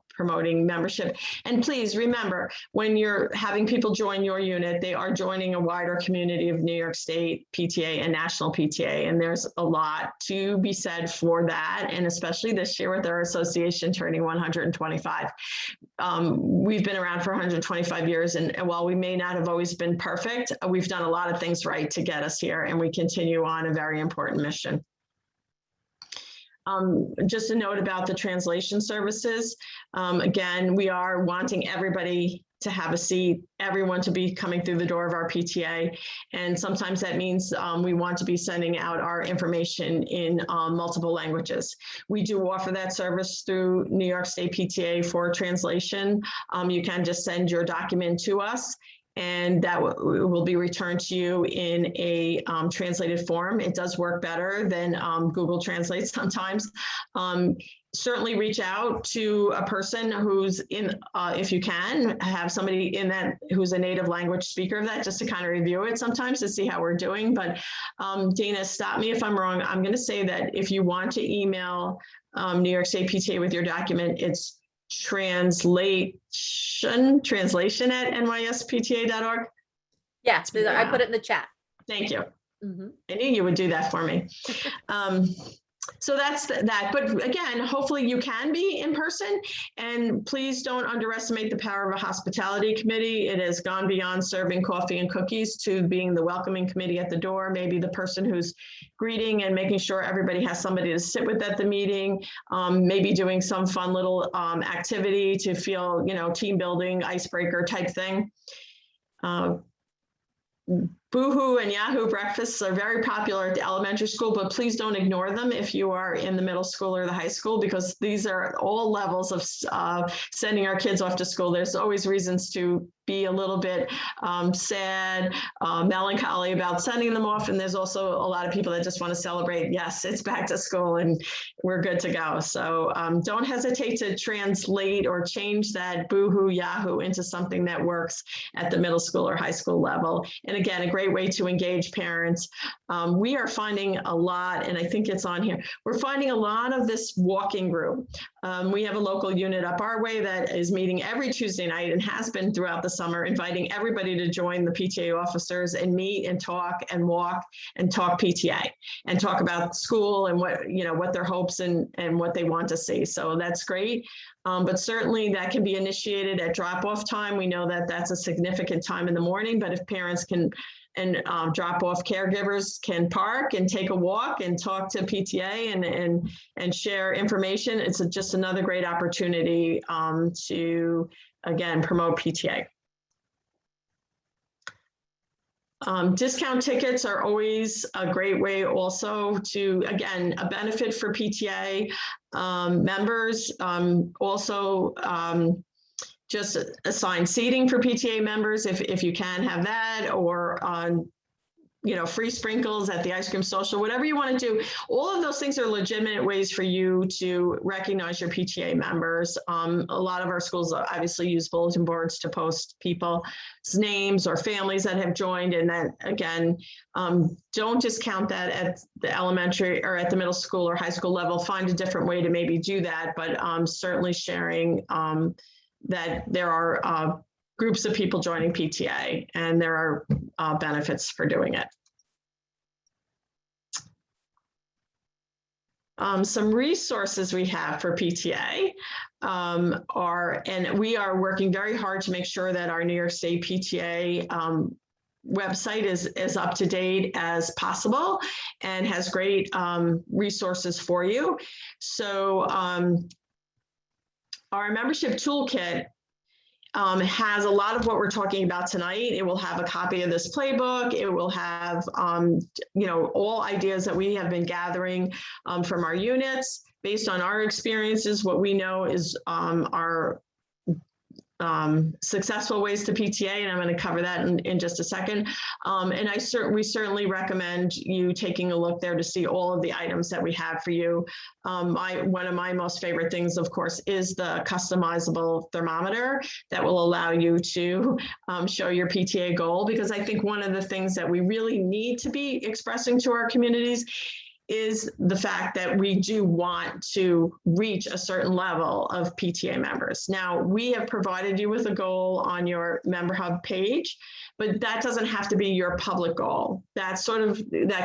promoting membership. And please remember, when you're having people join your unit, they are joining a wider community of New York State PTA and national PTA. And there's a lot to be said for that. And especially this year with our association turning 125. We've been around for 125 years. And while we may not have always been perfect, we've done a lot of things right to get us here. And we continue on a very important mission. Just a note about the translation services. Again, we are wanting everybody to have a seat, everyone to be coming through the door of our PTA. And sometimes that means we want to be sending out our information in multiple languages. We do offer that service through New York State PTA for translation. You can just send your document to us, and that will be returned to you in a translated form. It does work better than Google Translate sometimes. Certainly reach out to a person who's if you can, have somebody in that who's a native language speaker of that, just to kind of review it sometimes to see how we're doing. But Dana, stop me if I'm wrong. I'm going to say that if you want to email New York State PTA with your document, it's translation at nyspta.org. Yes, I put it in the chat. Thank you. Mm-hmm. I knew you would do that for me. So that's that. But again, hopefully you can be in person, and please don't underestimate the power of a hospitality committee. It has gone beyond serving coffee and cookies to being the welcoming committee at the door, maybe the person who's greeting and making sure everybody has somebody to sit with at the meeting, maybe doing some fun little activity to feel, team building, icebreaker type thing. Boohoo and Yahoo breakfasts are very popular at the elementary school, but please don't ignore them if you are in the middle school or the high school, because these are all levels of sending our kids off to school. There's always reasons to be a little bit sad, melancholy about sending them off. And there's also a lot of people that just want to celebrate. Yes, it's back to school and we're good to go. So don't hesitate to translate or change that Boohoo, Yahoo into something that works at the middle school or high school level. And again, a great way to engage parents. We are finding a lot, and I think it's on here, we're finding a lot of this walking group. We have a local unit up our way that is meeting every Tuesday night and has been throughout the summer, inviting everybody to join the PTA officers and meet and talk and walk and talk PTA and talk about school and what their hopes and what they want to see. So that's great. But certainly that can be initiated at drop-off time. We know that that's a significant time in the morning, but if parents can and drop-off caregivers can park and take a walk and talk to PTA and share information, it's just another great opportunity to, again, promote PTA. Discount tickets are always a great way also to, again, a benefit for PTA members. Also, just assign seating for PTA members if you can have that, or free sprinkles at the ice cream social, whatever you want to do. All of those things are legitimate ways for you to recognize your PTA members. A lot of our schools obviously use bulletin boards to post people's names or families that have joined. And that, again, don't just count that at the elementary or at the middle school or high school level. Find a different way to maybe do that, but certainly sharing that there are groups of people joining PTA, and there are benefits for doing it. Some resources we have for PTA and we are working very hard to make sure that our New York State PTA website is as up to date as possible and has great resources for you. So our membership toolkit has a lot of what we're talking about tonight. It will have a copy of this playbook. It will have, all ideas that we have been gathering from our units based on our experiences. What we know is our successful ways to PTA, and I'm going to cover that in just a second. And we certainly recommend you taking a look there to see all of the items that we have for you. One of my most favorite things, of course, is the customizable thermometer that will allow you to show your PTA goal, because I think one of the things that we really need to be expressing to our communities is the fact that we do want to reach a certain level of PTA members. Now, we have provided you with a goal on your Member Hub page, but that doesn't have to be your public goal. That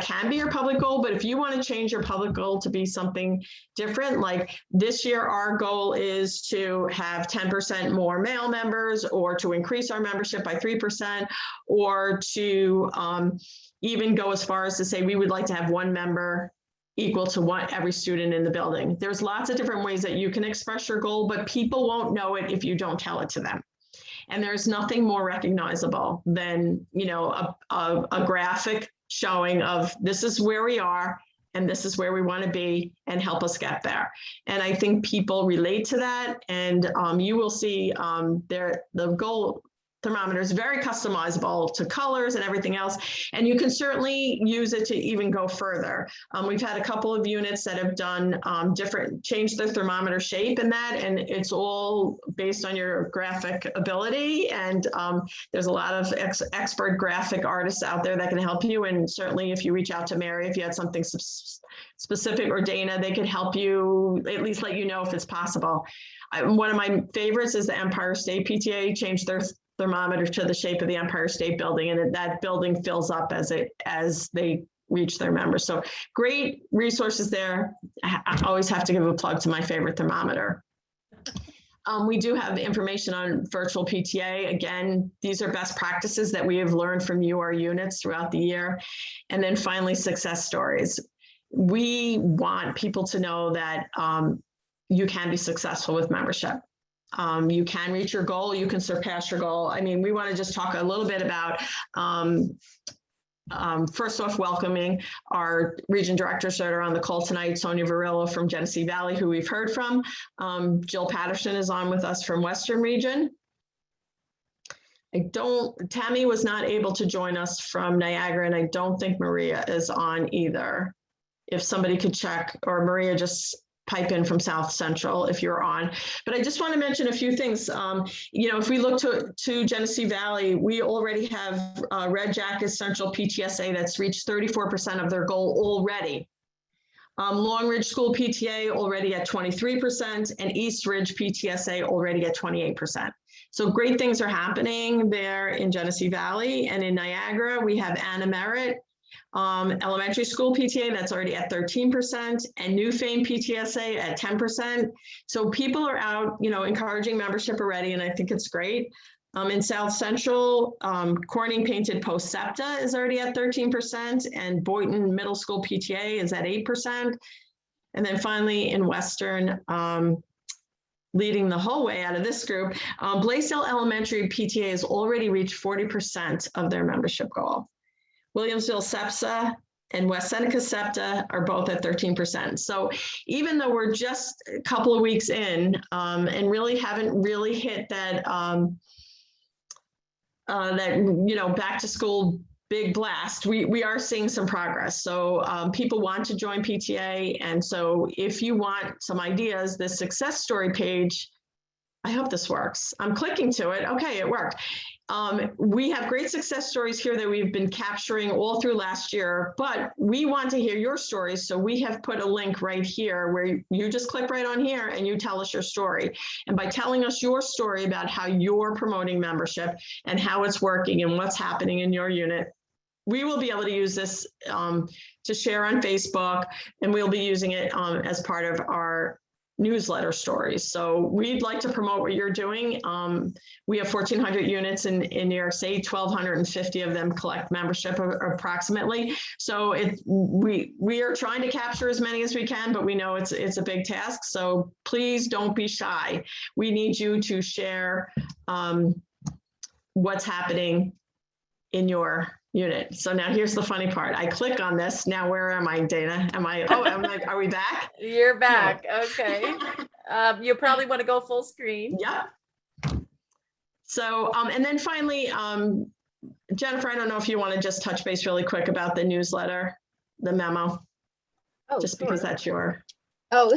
can be your public goal, but if you want to change your public goal to be something different, like this year, our goal is to have 10% more male members, or to increase our membership by 3%, or to even go as far as to say we would like to have one member equal to every student in the building. There's lots of different ways that you can express your goal, but people won't know it if you don't tell it to them. And there's nothing more recognizable than, a graphic showing of this is where we are and this is where we want to be, and help us get there. And I think people relate to that, and you will see the goal thermometer is very customizable to colors and everything else. And you can certainly use it to even go further. We've had a couple of units that have done changed their thermometer shape in that, and it's all based on your graphic ability. And there's a lot of expert graphic artists out there that can help you. And certainly if you reach out to Mary, if you had something specific, or Dana, they could help you, at least let you know if it's possible. One of my favorites is the Empire State PTA changed their thermometer to the shape of the Empire State Building, and that building fills up as they reach their members. So great resources there. I always have to give a plug to my favorite thermometer. We do have information on virtual PTA. Again, these are best practices that we have learned from you, our units, throughout the year. And then finally, success stories. We want people to know that you can be successful with membership. You can reach your goal, you can surpass your goal. I mean, we want to just talk a little bit about, first off, welcoming our region directors that are on the call tonight, Sonia Varillo from Genesee Valley, who we've heard from. Jill Patterson is on with us from Western Region. Tammy was not able to join us from Niagara, and I don't think Maria is on either. If somebody could check, or Maria, just pipe in from South Central if you're on. But I just want to mention a few things. If we look to Genesee Valley, we already have Red Jacket Central PTSA that's reached 34% of their goal already. Long Ridge School PTA already at 23%, and East Ridge PTSA already at 28%. So great things are happening there in Genesee Valley. And in Niagara, we have Anna Merritt Elementary school PTA, that's already at 13%, and Newfane PTSA at 10%. So people are out, encouraging membership already, and I think it's great. In South Central, Corning Painted Post SEPTA is already at 13%, and Boynton Middle School PTA is at 8%. And then finally in Western, leading the whole way out of this group, Blaisdell Elementary PTA has already reached 40% of their membership goal. Williamsville SEPSA and West Seneca SEPTA are both at 13%. So even though we're just a couple of weeks in and really haven't really hit that, back to school big blast, we are seeing some progress. So people want to join PTA. And so if you want some ideas, this success story page, I hope this works. I'm clicking to it. Okay, it worked. We have great success stories here that we've been capturing all through last year, but we want to hear your stories. So we have put a link right here where you just click right on here and you tell us your story. And by telling us your story about how you're promoting membership and how it's working and what's happening in your unit, we will be able to use this to share on Facebook, and we'll be using it as part of our newsletter stories. So we'd like to promote what you're doing. We have 1,400 units in New York State, 1,250 of them collect membership approximately. So we are trying to capture as many as we can, but we know it's a big task. So please don't be shy. We need you to share what's happening in your unit. So now here's the funny part. I click on this. Now, where am I, Dana? Are we back? You're back. No. Okay. You probably want to go full screen. Yep. So, and then finally, Jennifer, I don't know if you want to just touch base really quick about the newsletter, the memo, just sure. Because that's your. Oh,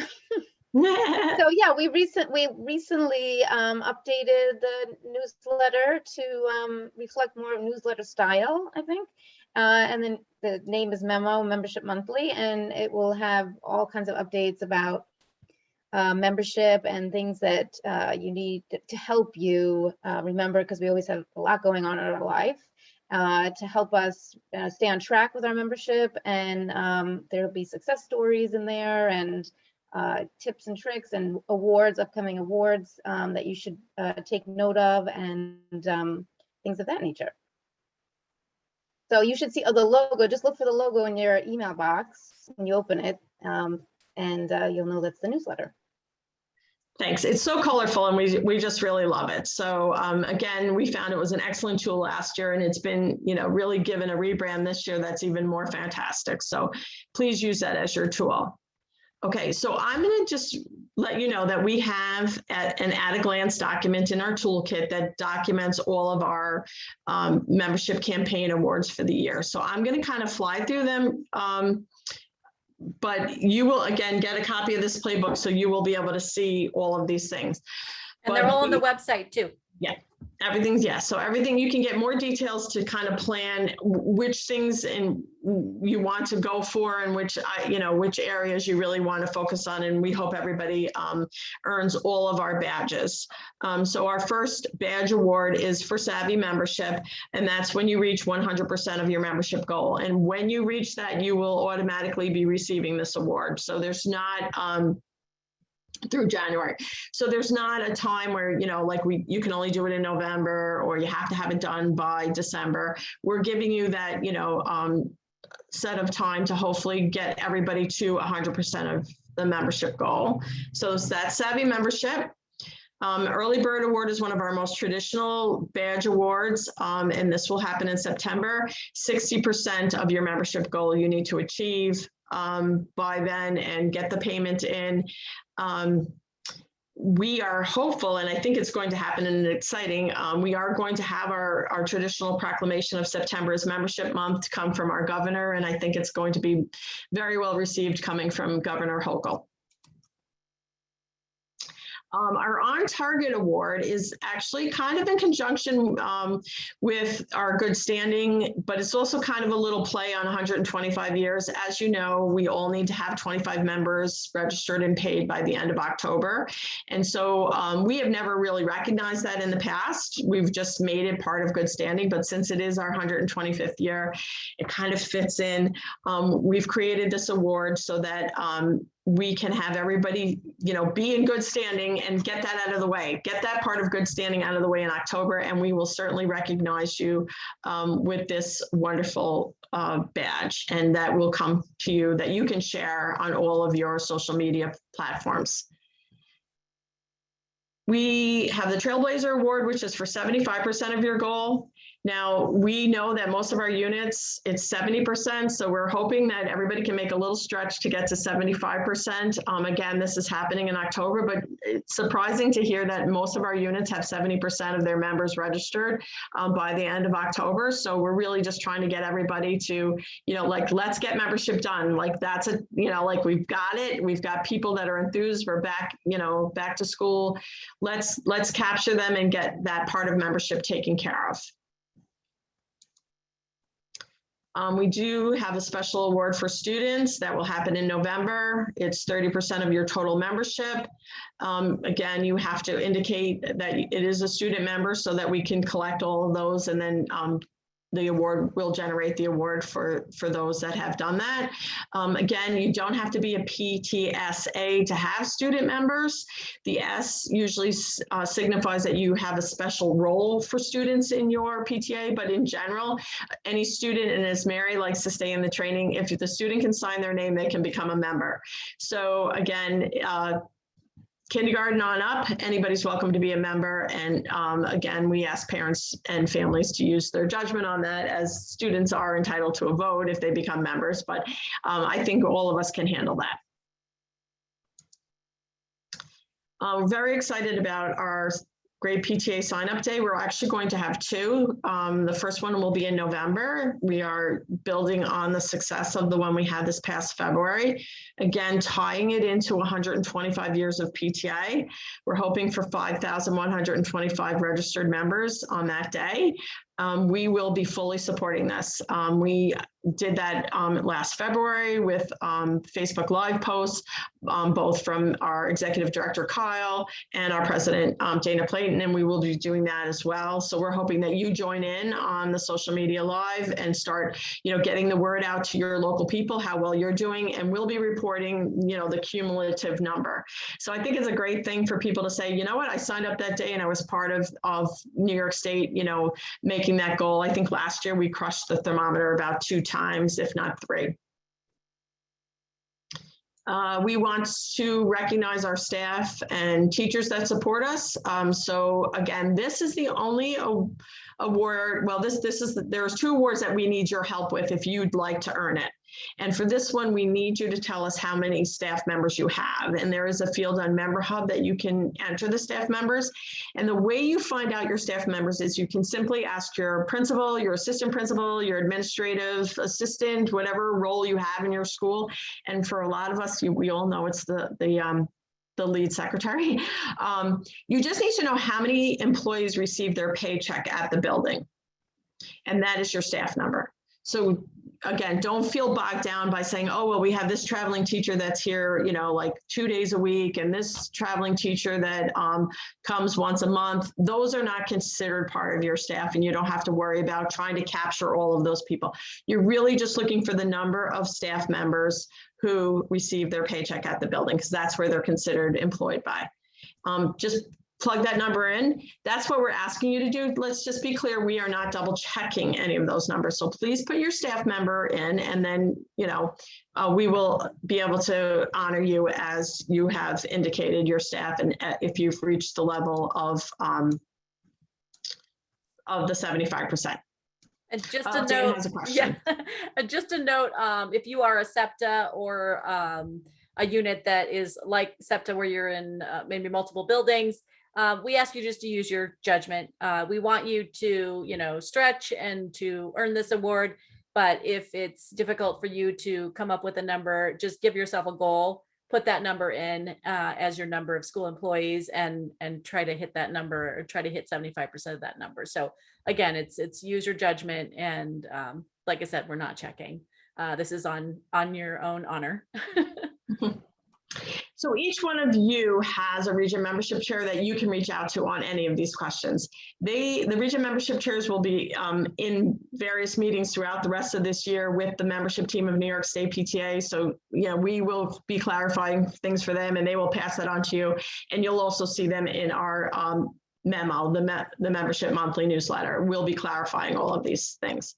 so yeah, we recently updated the newsletter to reflect more of newsletter style, I think. And then the name is Memo Membership Monthly, and it will have all kinds of updates about membership and things that you need to help you remember, because we always have a lot going on in our life, to help us stay on track with our membership. And there'll be success stories in there, and tips and tricks and awards, upcoming awards that you should take note of, and things of that nature. So you should see the logo. Just look for the logo in your email box when you open it, and you'll know that's the newsletter. Thanks. It's so colorful, and we just really love it. So again, we found it was an excellent tool last year, and it's been really given a rebrand this year that's even more fantastic. So please use that as your tool. Okay, so I'm going to just let you know that we have an at-a-glance document in our toolkit that documents all of our membership campaign awards for the year. So I'm going to kind of fly through them, but you will, again, get a copy of this playbook, so you will be able to see all of these things. And they're all on the website too. Yeah. Everything's, yes. So everything, you can get more details to kind of plan which things you want to go for, and which areas you really want to focus on. And we hope everybody earns all of our badges. So our first badge award is for Savvy Membership, and that's when you reach 100% of your membership goal. And when you reach that, you will automatically be receiving this award. So there's not through January. So there's not a time where, you can only do it in November, or you have to have it done by December. We're giving you that, set of time to hopefully get everybody to 100% of the membership goal. So it's that Savvy Membership. Early Bird Award is one of our most traditional badge awards, and this will happen in September. 60% of your membership goal you need to achieve by then and get the payment in. We are hopeful, and I think it's going to happen and exciting. We are going to have our traditional proclamation of September as Membership Month come from our governor, and I think it's going to be very well received coming from Governor Hochul. Our On Target Award is actually kind of in conjunction with our good standing, but it's also kind of a little play on 125 years. As you know, we all need to have 25 members registered and paid by the end of October. And so we have never really recognized that in the past. We've just made it part of good standing, but since it is our 125th year, it kind of fits in. We've created this award so that we can have everybody, be in good standing and get that out of the way, get that part of good standing out of the way in October. And we will certainly recognize you with this wonderful badge, and that will come to you that you can share on all of your social media platforms. We have the Trailblazer Award, which is for 75% of your goal. Now, we know that most of our units, it's 70%, so we're hoping that everybody can make a little stretch to get to 75%. Again, this is happening in October, but it's surprising to hear that most of our units have 70% of their members registered by the end of October. So we're really just trying to get everybody to, let's get membership done. Like that's we've got it. We've got people that are enthused. We're back, back to school. Let's capture them and get that part of membership taken care of. We do have a special award for students that will happen in November. It's 30% of your total membership. Again, you have to indicate that it is a student member so that we can collect all of those, and then the award will generate the award for those that have done that. Again, you don't have to be a PTSA to have student members. The S usually signifies that you have a special role for students in your PTA, but in general, any student, and as Mary likes to say in the training, if the student can sign their name, they can become a member. So again, kindergarten on up, anybody's welcome to be a member. And again, we ask parents and families to use their judgment on that, as students are entitled to a vote if they become members. But I think all of us can handle that. We're very excited about our Great PTA Sign-Up Day. We're actually going to have two. The first one will be in November. We are building on the success of the one we had this past February. Again, tying it into 125 years of PTA. We're hoping for 5,125 registered members on that day. We will be fully supporting this. We did that last February with Facebook Live posts, both from our Executive Director, Kyle, and our President, Dana Clayton, and we will be doing that as well. So we're hoping that you join in on the social media live and start, getting the word out to your local people, how well you're doing, and we'll be reporting, the cumulative number. So I think it's a great thing for people to say, you know what, I signed up that day and I was part of New York State, making that goal. I think last year we crushed the thermometer about 2 times, if not 3. We want to recognize our staff and teachers that support us. So again, this is the only award. Well, there's 2 awards that we need your help with if you'd like to earn it. And for this one, we need you to tell us how many staff members you have. And there is a field on Member Hub that you can enter the staff members. And the way you find out your staff members is you can simply ask your principal, your assistant principal, your administrative assistant, whatever role you have in your school. And for a lot of us, we all know it's the lead secretary. You just need to know how many employees receive their paycheck at the building. And that is your staff number. So again, don't feel bogged down by saying, oh, well, we have this traveling teacher that's here, like 2 days a week, and this traveling teacher that comes once a month. Those are not considered part of your staff, and you don't have to worry about trying to capture all of those people. You're really just looking for the number of staff members who receive their paycheck at the building, because that's where they're considered employed by. Just plug that number in. That's what we're asking you to do. Let's just be clear, we are not double checking any of those numbers. So please put your staff member in, and then, we will be able to honor you as you have indicated your staff, and if you've reached the level of the 75%. And just a Dan note, has a question. and just a note, if you are a SEPTA or a unit that is like SEPTA, where you're in maybe multiple buildings, we ask you just to use your judgment. We want you to, stretch and to earn this award. But if it's difficult for you to come up with a number, just give yourself a goal, put that number in as your number of school employees and try to hit that number, or try to hit 75% of that number. So again, it's user judgment, and like I said, we're not checking. This is on your own honor. So each one of you has a region membership chair that you can reach out to on any of these questions. The region membership chairs will be in various meetings throughout the rest of this year with the membership team of New York State PTA. So, we will be clarifying things for them, and they will pass that on to you. And you'll also see them in our memo, the membership monthly newsletter. We'll be clarifying all of these things.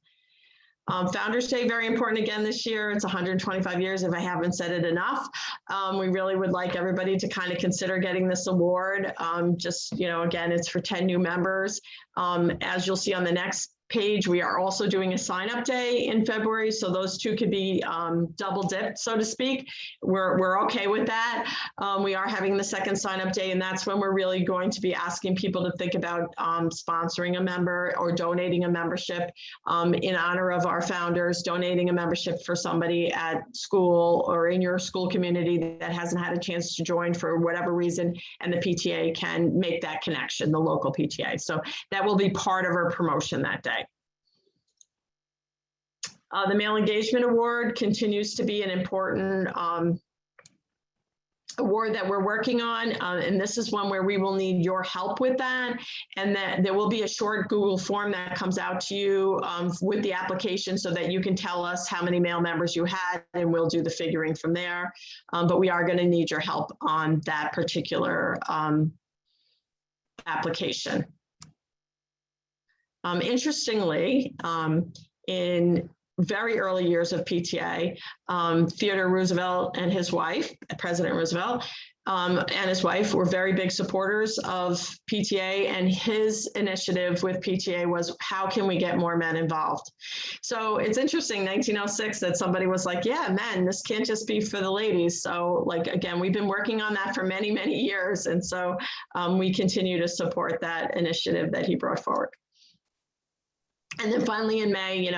Founders Day, very important again this year. It's 125 years, if I haven't said it enough. We really would like everybody to kind of consider getting this award. Again, it's for 10 new members. As you'll see on the next page, we are also doing a sign-up day in February, so those two could be double dipped, so to speak. We're okay with that. We are having the second sign-up day, and that's when we're really going to be asking people to think about sponsoring a member or donating a membership in honor of our founders, donating a membership for somebody at school or in your school community that hasn't had a chance to join for whatever reason, and the PTA can make that connection, the local PTA. So that will be part of our promotion that day. The Male Engagement Award continues to be an important award that we're working on. And this is one where we will need your help with that. And that there will be a short Google form that comes out to you with the application, so that you can tell us how many male members you had, and we'll do the figuring from there. But we are going to need your help on that particular application. Interestingly, in very early years of PTA, Theodore Roosevelt and his wife, President Roosevelt, and his wife were very big supporters of PTA, and his initiative with PTA was, how can we get more men involved? So it's interesting, 1906, that somebody was like, yeah, men, this can't just be for the ladies. So again, we've been working on that for many, many years. And so we continue to support that initiative that he brought forward. And then finally in May,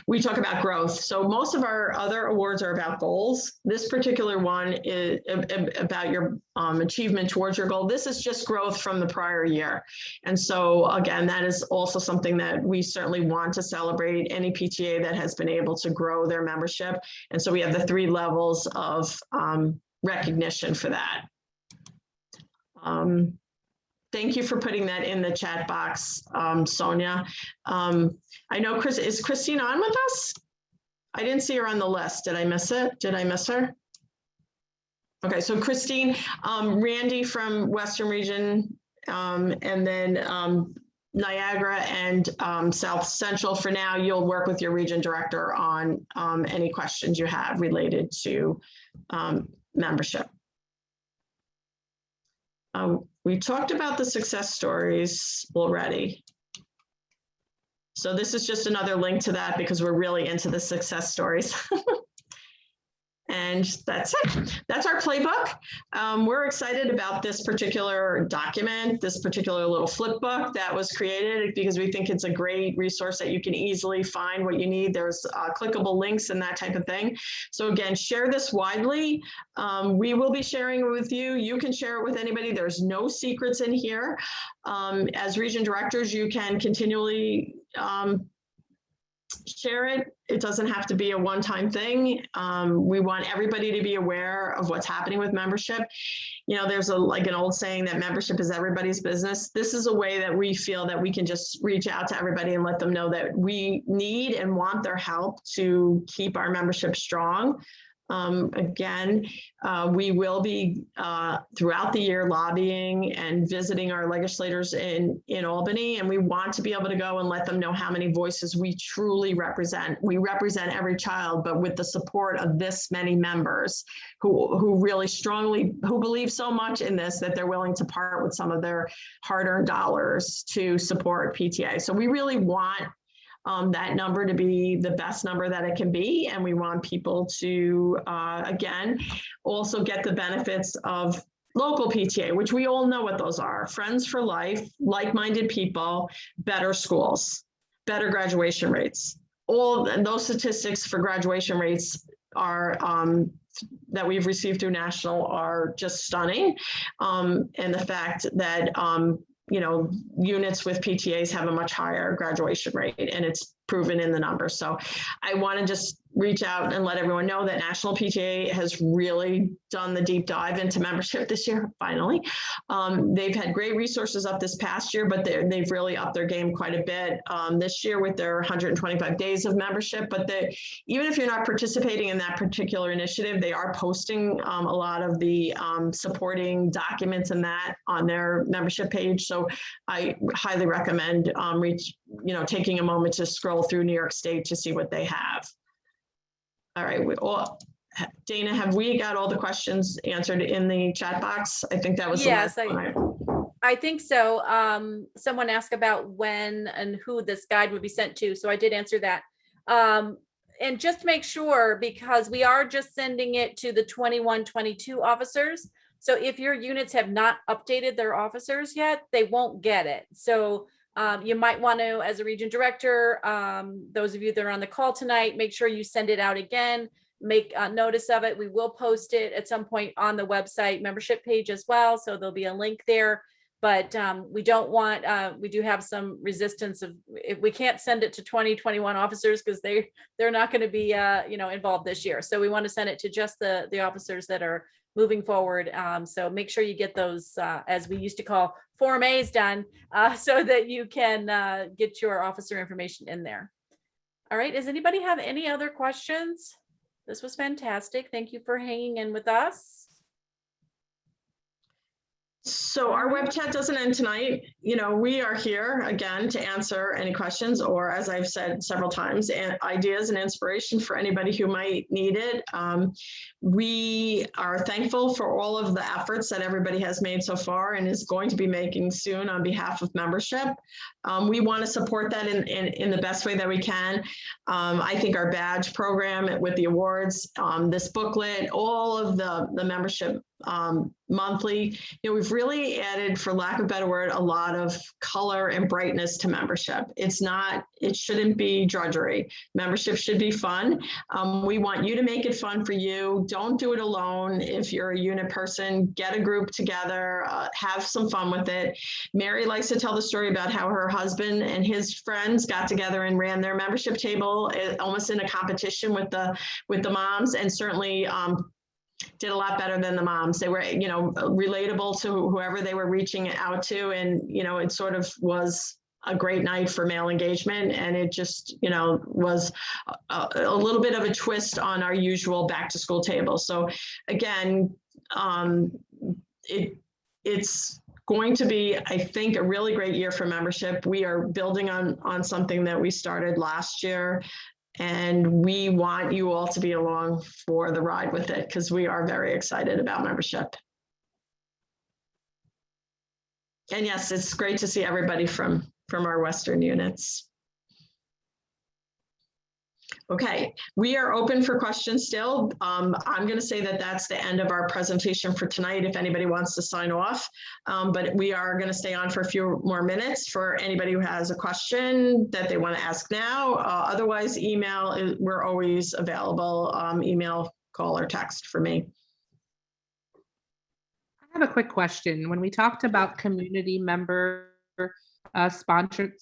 we talk about growth. So most of our other awards are about goals. This particular one is about your achievement towards your goal. This is just growth from the prior year. And so again, that is also something that we certainly want to celebrate, any PTA that has been able to grow their membership. And so we have the 3 levels of recognition for that. Thank you for putting that in the chat box, Sonia. I know is Christine on with us? I didn't see her on the list. Did I miss it? Did I miss her? Okay, so Christine, Randy from Western Region, and then Niagara and South Central. For now, you'll work with your region director on any questions you have related to membership. We talked about the success stories already. So this is just another link to that, because we're really into the success stories. And that's it. That's our playbook. We're excited about this particular document, this particular little flip book that was created, because we think it's a great resource that you can easily find what you need. There's clickable links and that type of thing. So again, share this widely. We will be sharing it with you. You can share it with anybody. There's no secrets in here. As region directors, you can continually share it. It doesn't have to be a one-time thing. We want everybody to be aware of what's happening with membership. There's an old saying that membership is everybody's business. This is a way that we feel that we can just reach out to everybody and let them know that we need and want their help to keep our membership strong. Again, we will be throughout the year lobbying and visiting our legislators in Albany, and we want to be able to go and let them know how many voices we truly represent. We represent every child, but with the support of this many members who really strongly, who believe so much in this that they're willing to part with some of their hard-earned dollars to support PTA. So we really want that number to be the best number that it can be. And we want people to, again, also get the benefits of local PTA, which we all know what those are: friends for life, like-minded people, better schools, better graduation rates. All those statistics for graduation rates are that we've received through national are just stunning. And the fact that, you know, units with PTAs have a much higher graduation rate, and it's proven in the numbers. So I want to just reach out and let everyone know that National PTA has really done the deep dive into membership this year, finally. They've had great resources up this past year, but they've really upped their game quite a bit this year with their 125 days of membership. But even if you're not participating in that particular initiative, they are posting a lot of the supporting documents and that on their membership page. So I highly recommend taking a moment to scroll through New York State to see what they have. All right, Dana, have we got all the questions answered in the chat box? I think that was the Yes, last one. I think so. Someone asked about when and who this guide would be sent to, so I did answer that. And just to make sure, because we are just sending it to the 21-22 officers. So if your units have not updated their officers yet, they won't get it. So you might want to, as a region director, those of you that are on the call tonight, make sure you send it out again, make notice of it. We will post it at some point on the website membership page as well. So there'll be a link there, but we don't want, we do have some resistance of, if we can't send it to 2021 officers because they're not going to be, involved this year. So we want to send it to just the officers that are moving forward. So make sure you get those, as we used to call Form A's done, so that you can get your officer information in there. All right, does anybody have any other questions? This was fantastic. Thank you for hanging in with us. So our web chat doesn't end tonight. We are here again to answer any questions, or as I've said several times, ideas and inspiration for anybody who might need it. We are thankful for all of the efforts that everybody has made so far and is going to be making soon on behalf of membership. We want to support that in the best way that we can. I think our badge program with the awards, this booklet, all of the membership monthly, we've really added, for lack of a better word, a lot of color and brightness to membership. It shouldn't be drudgery. Membership should be fun. We want you to make it fun for you. Don't do it alone. If you're a unit person, get a group together, have some fun with it. Mary likes to tell the story about how her husband and his friends got together and ran their membership table almost in a competition with the moms, and certainly did a lot better than the moms. They were, relatable to whoever they were reaching out to. And, it sort of was a great night for male engagement. And it just, was a little bit of a twist on our usual back to school table. So again, it's going to be, I think, a really great year for membership. We are building on something that we started last year. And we want you all to be along for the ride with it, because we are very excited about membership. And yes, it's great to see everybody from our Western units. Okay, we are open for questions still. I'm going to say that that's the end of our presentation for tonight if anybody wants to sign off. But we are going to stay on for a few more minutes for anybody who has a question that they want to ask now. Otherwise, email, we're always available, email, call, or text for me. I have a quick question. When we talked about community member sponsorship,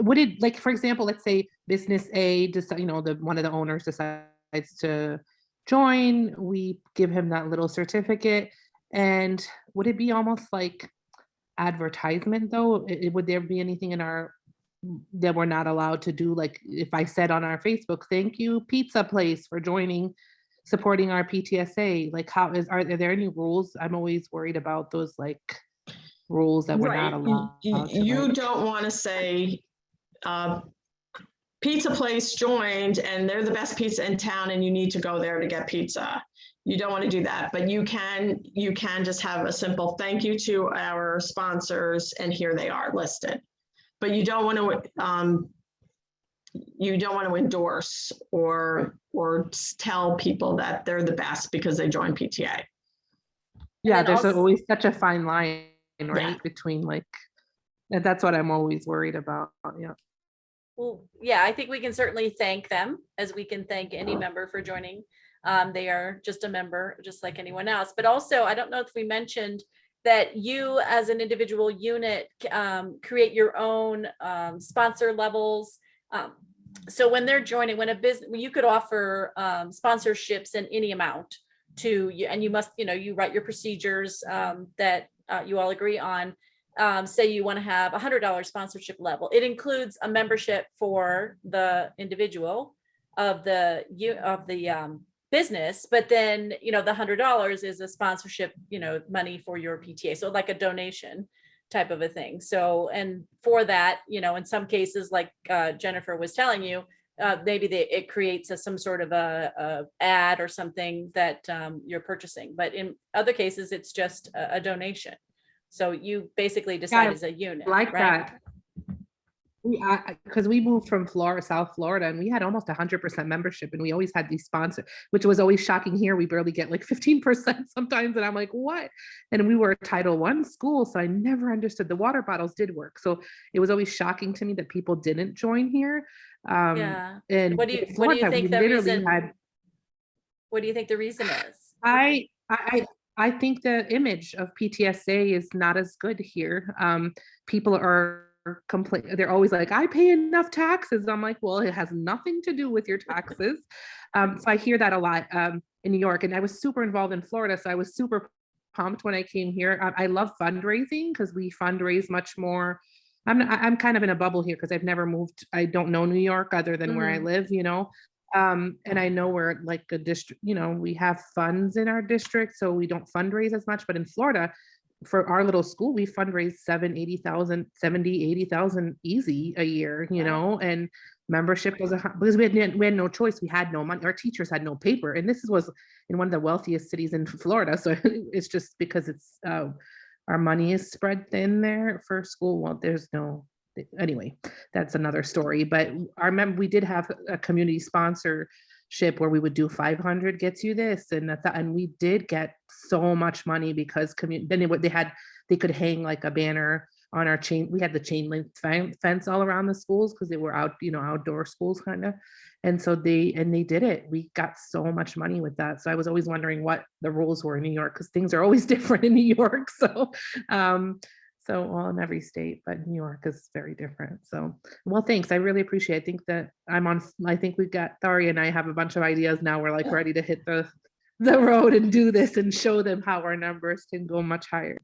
would it, like, for example, let's say business A, just one of the owners decides to join, we give him that little certificate, and would it be almost like advertisement though? Would there be anything in our that we're not allowed to do? Like if I said on our Facebook, thank you pizza place for supporting our PTSA, like are there any rules? I'm always worried about those rules that we're not allowed you don't want to say pizza place joined and they're the best pizza in town and you need to go there to get pizza. You don't want to do that, but you can just have a simple thank you to our sponsors and here they are listed. But you don't want to endorse or tell people that they're the best because they joined PTA. Yeah, there's always such a fine line, right? Yeah. Between that's what I'm always worried about. Yeah. Well, yeah, I think we can certainly thank them as we can thank any member for joining. They are just a member, just like anyone else. But also, I don't know if we mentioned that you as an individual unit create your own sponsor levels. So when they're joining, when a business, you could offer sponsorships in any amount to you, and you must, you write your procedures that you all agree on. Say you want to have $100 sponsorship level. It includes a membership for the individual of the business, but then the $100 is a sponsorship, money for your PTA. So like a donation type of a thing. So, and for that, in some cases, like Jennifer was telling you, maybe it creates some sort of a ad or something that you're purchasing. But in other cases, it's just a donation. So you basically decide as a unit, Like right? that. Because we moved from South Florida, and we had almost 100% membership, and we always had these sponsors, which was always shocking here. We barely get like 15% sometimes, and I'm like, what? And we were a Title I school, so I never understood. The water bottles did work, so it was always shocking to me that people didn't join here. Yeah. And What do you Florida, think we the literally reason? had. What do you think the reason is? I think the image of PTSA is not as good here. People are they're always like, I pay enough taxes. I'm like, well, it has nothing to do with your taxes. So I hear that a lot in New York, and I was super involved in Florida, so I was super pumped when I came here. I love fundraising because we fundraise much more. I'm kind of in a bubble here because I've never moved. I don't know New York other than where I live, and I know we're like a district, we have funds in our district, so we don't fundraise as much. But in Florida, for our little school, we fundraise 80,000 easy a year, and membership was because we had no choice. We had no money. Our teachers had no paper. And this was in one of the wealthiest cities in Florida. So it's just because it's our money is spread thin there for school. Well, there's no, anyway, that's another story. But I remember we did have a community sponsorship where we would do 500 gets you this, and we did get so much money because they could hang like a banner on our chain. We had the chain link fence all around the schools because they were outdoor schools kind of, and so they did it. We got so much money with that. So I was always wondering what the rules were in New York, because things are always different in New York. So well, in every state, but New York is very different. So, well, thanks. I really appreciate it. I think that I think we've got, Thari and I have a bunch of ideas now. We're like ready to hit the road and do this and show them how our numbers can go much higher.